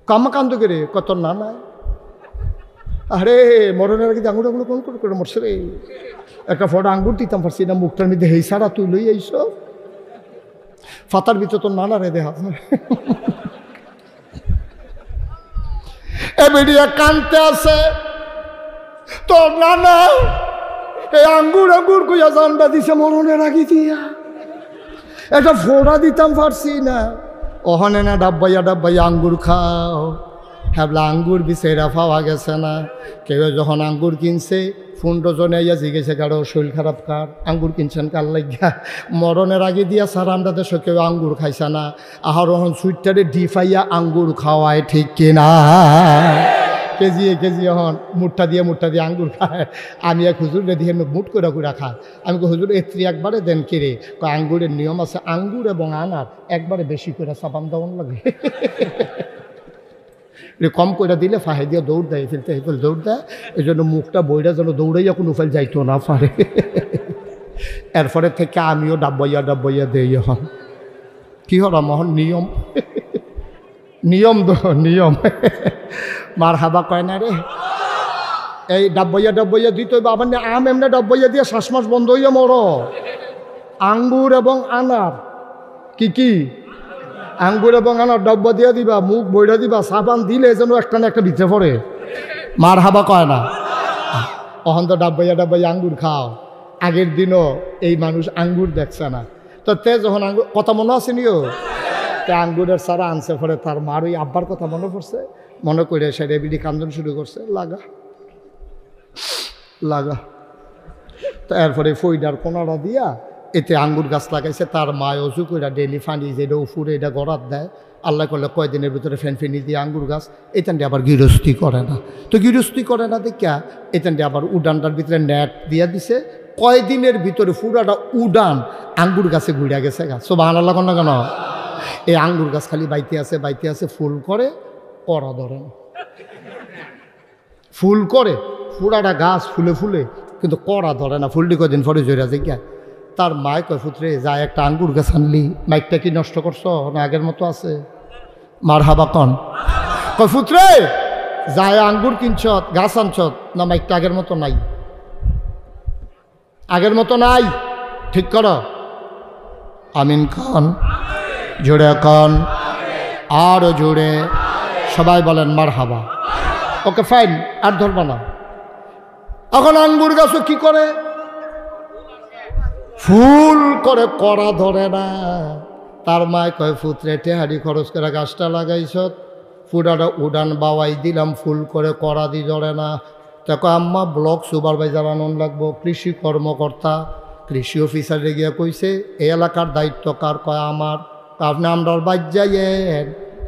কাম্মা কান্দ করে কত না নাই, আরে মরণের আগে আঙ্গুর আঙ্গুর কোন করে মরছে রে, একটা ফটো আঙ্গুর দিতাম পারছি না, মুখটার মধ্যে হেই সারা তুই লই আইস, ফাতার ভিতর তোর নানা রে দেখা। এ বেরিয়া কানতে আছে, তোর নানা এই আঙ্গুর আঙ্গুর কইয়া জানটা দিছে মরণের আগে দিয়া, একটা ফোড়া দিতাম পারছি না, ওখানে না ডাব্বাইয়া ডাব্বাইয়া আঙ্গুর খাও। হ্যাবলা আঙ্গুর বিচেরা পাওয়া গেছে না। কেউ যখন আঙ্গুর কিনছে ফোন ডজনে ইয়া জিজ্ঞেসে কারো শরীর খারাপ কার, আঙ্গুর কিনছেন কার লাগিয়া? মরণের আগে দিয়া স্যার আমরা দেশে কেউ আঙ্গুর খাইছে না। আহার রহন সুইটারে ডিফাইয়া আঙ্গুর খাওয়ায়, ঠিক কিনা? কেজি এখন মুঠটা দিয়ে আঙ্গুর খায়। আমি এক হুজুরে দিয়ে মুঠ করে খায়। আমি হুজুর এত্রি একবারে দেন কিরে? আঙ্গুরের নিয়ম আছে, আঙ্গুর এবং আনার একবারে বেশি করে চাপান দেওয়ান লাগে। কম করে দিলে ফাহে দিয়ে দৌড় দেয়, ফেলতে দৌড় দেয়। এই জন্য মুখটা বইটা যেন দৌড়াইয়া কোনো ফেল যাইতো না পারে। এরপরে থেকে আমিও ডাব্বাইয়া দেই। এখন কি হল মহন নিয়ম, নিয়ম মার হাবা কয় না রে। এই ডাব্বাইয়া দিতে হইবে। আবার আম এমনি ডাব্বাইয়া দিয়ে শ্বাসমাস বন্ধ হইয়া মর। আঙ্গুর এবং আনার কি আঙ্গুর এবং আনার ডাব্বা দিয়া দিবা, মুখ বইটা দিবা, সাবান দিলে যেন একটা না একটা ভিতরে পড়ে। মার হাবা কয় না। অহন তো ডাব্বাইয়া আঙ্গুর খাও। আগের দিনও এই মানুষ আঙ্গুর দেখছে না, তো তে যখন আঙ্গুর কথা মনে আছে নিও, তে আঙ্গুরের সারা আনছে পরে তার মার ওই আব্বার কথা মনে পড়ছে। মনে করে সে রেবিডি কান্দন শুরু করছে, লাগা। তো এরপরে ফইডার কোনারা দিয়া এতে আঙ্গুর গাছ লাগাইছে। তার মায় অজু করে ডেলি ফানি যেটা উফুরে এটা গড়াত দেয়। আল্লাহ করলে কয়দিনের ভিতরে ফেনি দিয়ে আঙ্গুর গাছ এখানটি আবার গৃহস্থী করে না। তো গৃহস্থী করে না দেখা এখানটি আবার উডানটার ভিতরে নেট দিয়া দিছে। কয়দিনের ভিতরে পুরাটা উডান আঙ্গুর গাছে ঘুরে গেছে। গাছ সুবহানাল্লাহ না কেন? এই আঙ্গুর গাছ খালি বাইতে আছে, ফুল করে করা ধরে না। ফুল করে পুরাটা গাছ ফুলে কিন্তু করা ধরে না। ফুলটি কদিন পরে জড়া যায়। তার মায় কয় পুত্রে যায় একটা আঙ্গুর গাছ আনলি, মাইকটা কি নষ্ট করছো না আগের মতো আছে? মার হাবা কন। কয় পুত্রে যায় আঙ্গুর কিনছ, গাছ আনছ না, মাইকটা আগের মতো নাই, ঠিক করো। আমিন খান, জোরে কন, আরো জোরে সবাই বলেন মার হাবা। ওকে ফাইন, আর ধরবা না। এখন আঙ্গুর গাছও কি করে? ফুল করে করা ধরে না। তার মায় কয় পুত্রে টেহারি খরচ করে গাছটা লাগাইছ, পুরাটা উডান বাওয়াই দিলাম, ফুল করে করা দি ধরে না। দেখো আম্মা ব্লক সুপারভাইজার আনন্দ লাগবো, কৃষি কর্মকর্তা, কৃষি অফিসারে গিয়ে কইছে এই এলাকার দায়িত্ব কার? কয় আমার। আপনি আমরার বাদ যাইয়েন,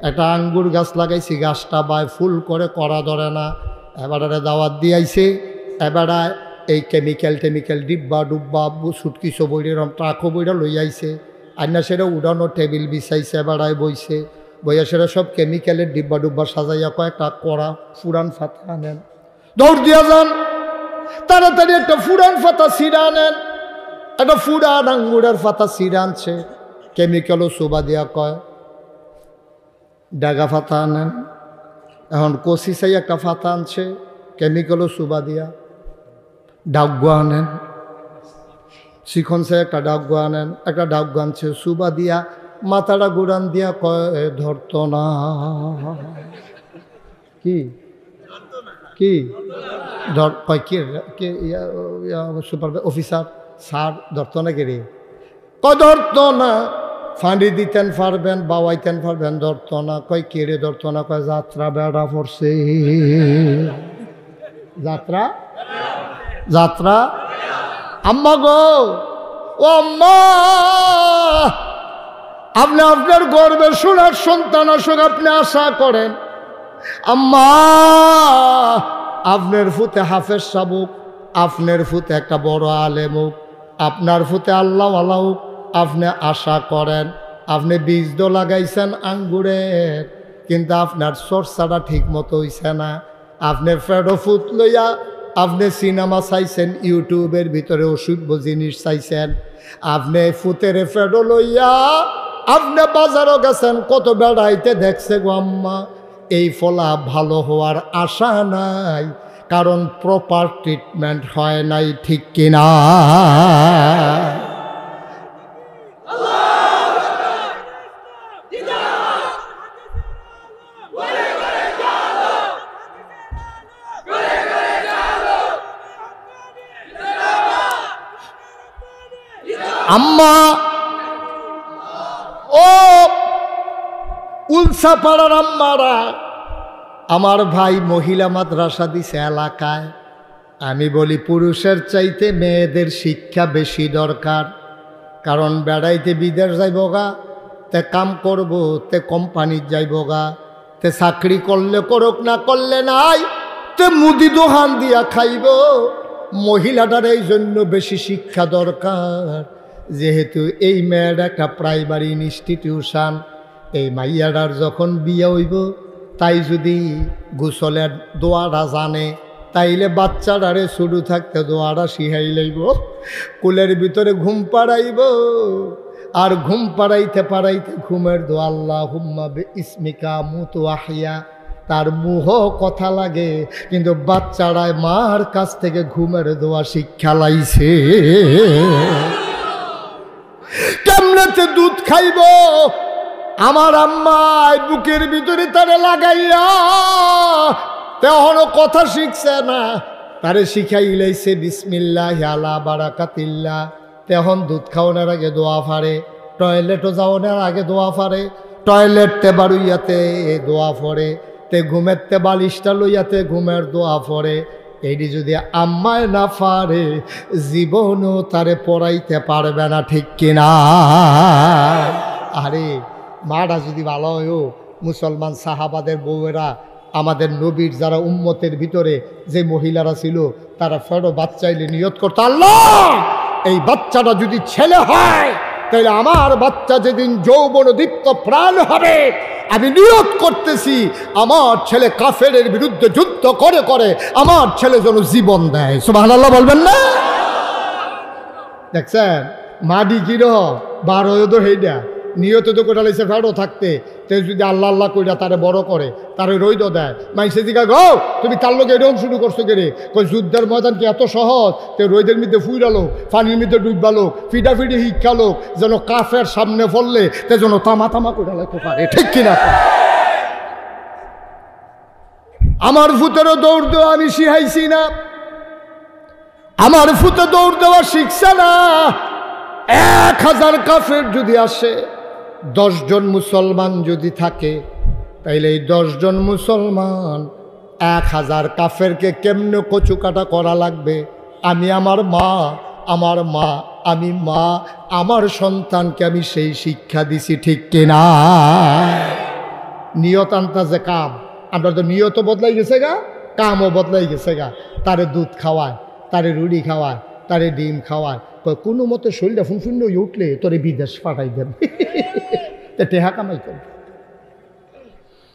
একটা আঙ্গুর গাছ লাগাইছি, গাছটা বায় ফুল করে করা ধরে না। এবারে দাওয়াত দিয়াইছে, এবারে এই কেমিক্যাল ডিব্বা ডুব্বা সুটকিসো বইয়ের ট্রাকও বইটা লই আইছে। আর না সেটা উড়ানো টেবিল বিছাইছে, এবারায় বইছে, বইয়া সেটা সব কেমিক্যালের ডিব্বা ডুব্বা সাজাইয়া কয়েকটা কড়া ফুরান ফাতা আনেন, দৌড় দিয়া যান তাড়াতাড়ি একটা ফুরান ফাতা সিরা আনেন। একটা ফুরান আঙ্গুরের ফাতা সিরা আনছে, কেমিক্যালও সোবা দিয়া কয় ডাগা ফাতা আনেন। এখন কষি চাই একটা ফাতা আনছে, কেমিক্যালও সোবা দিয়া। ডাউগা আনেন, শিখন চাই একটা ডাউগা আনেন, একটা ডাউগা আনছে সুবা দিয়া, মাথাটা গুড়ান দিয়া কয় ধরত না। কি ধর কয় কে সুপার অফিসার স্যার ধরত না কে রে? কয় ধরত না, ফাঁড়ি দিতেন পারবেন, বাওয়াইতেন পারবেন, ধরত না। কয় কে রে ধরত না? কয় যাত্রা বেড়া পড়ছে। যাত্রা আম্মা গো, ও আম্মা, আপনি আপনার গর্বের সোনার সন্তান আসুক আপনি আশা করেন। আম্মা আপনার ফুতে হাফেজ সাবুক, আপনার ফুতে একটা বড় আলেম হোক, আপনার ফুতে আল্লাহ আল্লাহ হোক, আপনি আশা করেন। আপনি বীজ তো লাগাইছেন আঙ্গুরের, কিন্তু আপনার চর্চাটা ঠিক মতো হইছে না। আপনি ফেডো ফুট লইয়া আপনি সিনেমা চাইছেন, ইউটিউবের ভিতরে অসুখ জিনিস চাইছেন। আপনি ফুতের ফেডো লইয়া আপনি বাজারও গেছেন, কত বেড়াইতে দেখছে গো আম্মা। এই ফলা ভালো হওয়ার আশা নাই, কারণ প্রপার ট্রিটমেন্ট হয় নাই, ঠিক কিনা? আম্মা ও উলসা পাড়ার আম্মারা, আমার ভাই মহিলা মাদ্রাসা দিছে এলাকায়। আমি বলি পুরুষের চাইতে মেয়েদের শিক্ষা বেশি দরকার। কারণ বেড়াইতে বিদেশ যাইব গা, তে কাম করব, তে কোম্পানির যাইব গা, তে চাকরি করলে করুক, না করলে নাই, তে মুদি দোকান দিয়া খাইব। মহিলাটার এই জন্য বেশি শিক্ষা দরকার, যেহেতু এই মেয়ের একটা প্রাইমারি ইনস্টিটিউশন। এই মাইয়াটার যখন বিয়ে হইব, তাই যদি গোসলের দোয়াটা জানে, তাইলে বাচ্চাটারে শুরু থাকতে দোয়াটা শিখাই লইব, কুলের ভিতরে ঘুম পাড়াইব। আর ঘুম পাড়াইতে পাড়াইতে ঘুমের দোয়া আল্লাহুম্মা বিইসমিকা মুতু আহিয়া, তার মুহ কথা লাগে, কিন্তু বাচ্চারায় মার কাছ থেকে ঘুমের দোয়া শিক্ষা লাইছে। কেমনেতে দুধ খাইব, আমার আম্মায় বুকের ভিতরে তারে লাগাইয়া, তেহনো কথা শিখছে না, তারে শিখাই লাইছে বিসমিল্লাহি আলা বারাকাতিল্লাহ। তেহন দুধ খাওয়ানোর আগে দোয়া ফারে, টয়লেটও যাওয়ানোর আগে দোয়া ফারে, টয়লেটতে বাড়ুইয়াতে দোয়া ফরে, তে ঘুমেরতে বালিশটা লইয়াতে ঘুমের দোয়া ফরে। এইটি যদি আম্মায় না পারে, জীবনও তারে পড়াইতে পারবে না, ঠিক কিনা? আরে মাটা যদি ভালো হয়েও, মুসলমান সাহাবাদের বউয়েরা, আমাদের নবীর যারা উম্মতের ভিতরে যে মহিলারা ছিল, তারা ফেরো বাচ্চাইলে নিয়ত করতো, আল্লাহ এই বাচ্চাটা যদি ছেলে হয়, তাহলে আমার বাচ্চা যেদিন যৌবন দীপ্ত প্রাণ হবে, আমি নিয়ত করতেছি আমার ছেলে কাফেরের বিরুদ্ধে যুদ্ধ করে করে আমার ছেলে যেন জীবন দেয়। সুবহানাল্লাহ বলবেন না? দেখছেন মাডি কিরহ বার হয়ে তো হেইডা নিয়ত তো কোটা লাইছে ফেরো থাকতে, তে যদি আল্লাহ আল্লাহ কইরা তারে বড় করে, তারে রইদ দেয়। মাইসে দিকা গো তুমি তার লোক এরকম শুরু করছো কে রে? কই যুদ্ধের ময়দান কি এত সহজ? তে রইদের মধ্যে ফুইরালো, পানির মধ্যে ডুববালো, ফিটাফিটি শিক্ষালো, যেন কাফের সামনে পড়লে তে যেন তামা তামা করে লাইতে পারে, ঠিক কিনা? আমার ফুতেরও দৌড় দেওয়া আমি শিখাইছি না, আমার ফুতে দৌড় দেওয়া শিখছে না। 1000 কাফের যদি আসে, 10 জন মুসলমান যদি থাকে, তাইলে এই 10 জন মুসলমান 1000 কাফেরকে কেমনে কচুকাটা করা লাগবে। আমি আমার মা, আমি মা, আমার সন্তানকে আমি সেই শিক্ষা দিছি, ঠিক কিনা? নিয়ত আনতা যে কাম, আমরা তো নিয়ত বদলাই গেছে গা, কামও বদলাই গেছে গা। তারে দুধ খাওয়ায়, তারে রুটি খাওয়ায়, তারে ডিম খাওয়ায়, কোনো মতে শরীরটা ফুনফুন্ন হয়ে উঠলে তোরে বিদেশ পাঠাই দেন, টেহা কামাই করবে।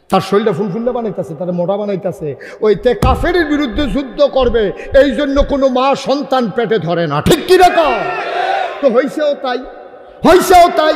তার শরীরটা ফুনফুন্না বানাইতেছে, তারা মোটা বানাইতেছে, ওই তে কাফের বিরুদ্ধে যুদ্ধ করবে, এই জন্য কোনো মা সন্তান পেটে ধরে না, ঠিক কিরকম? তো হইছেও তাই, হইছেও তাই।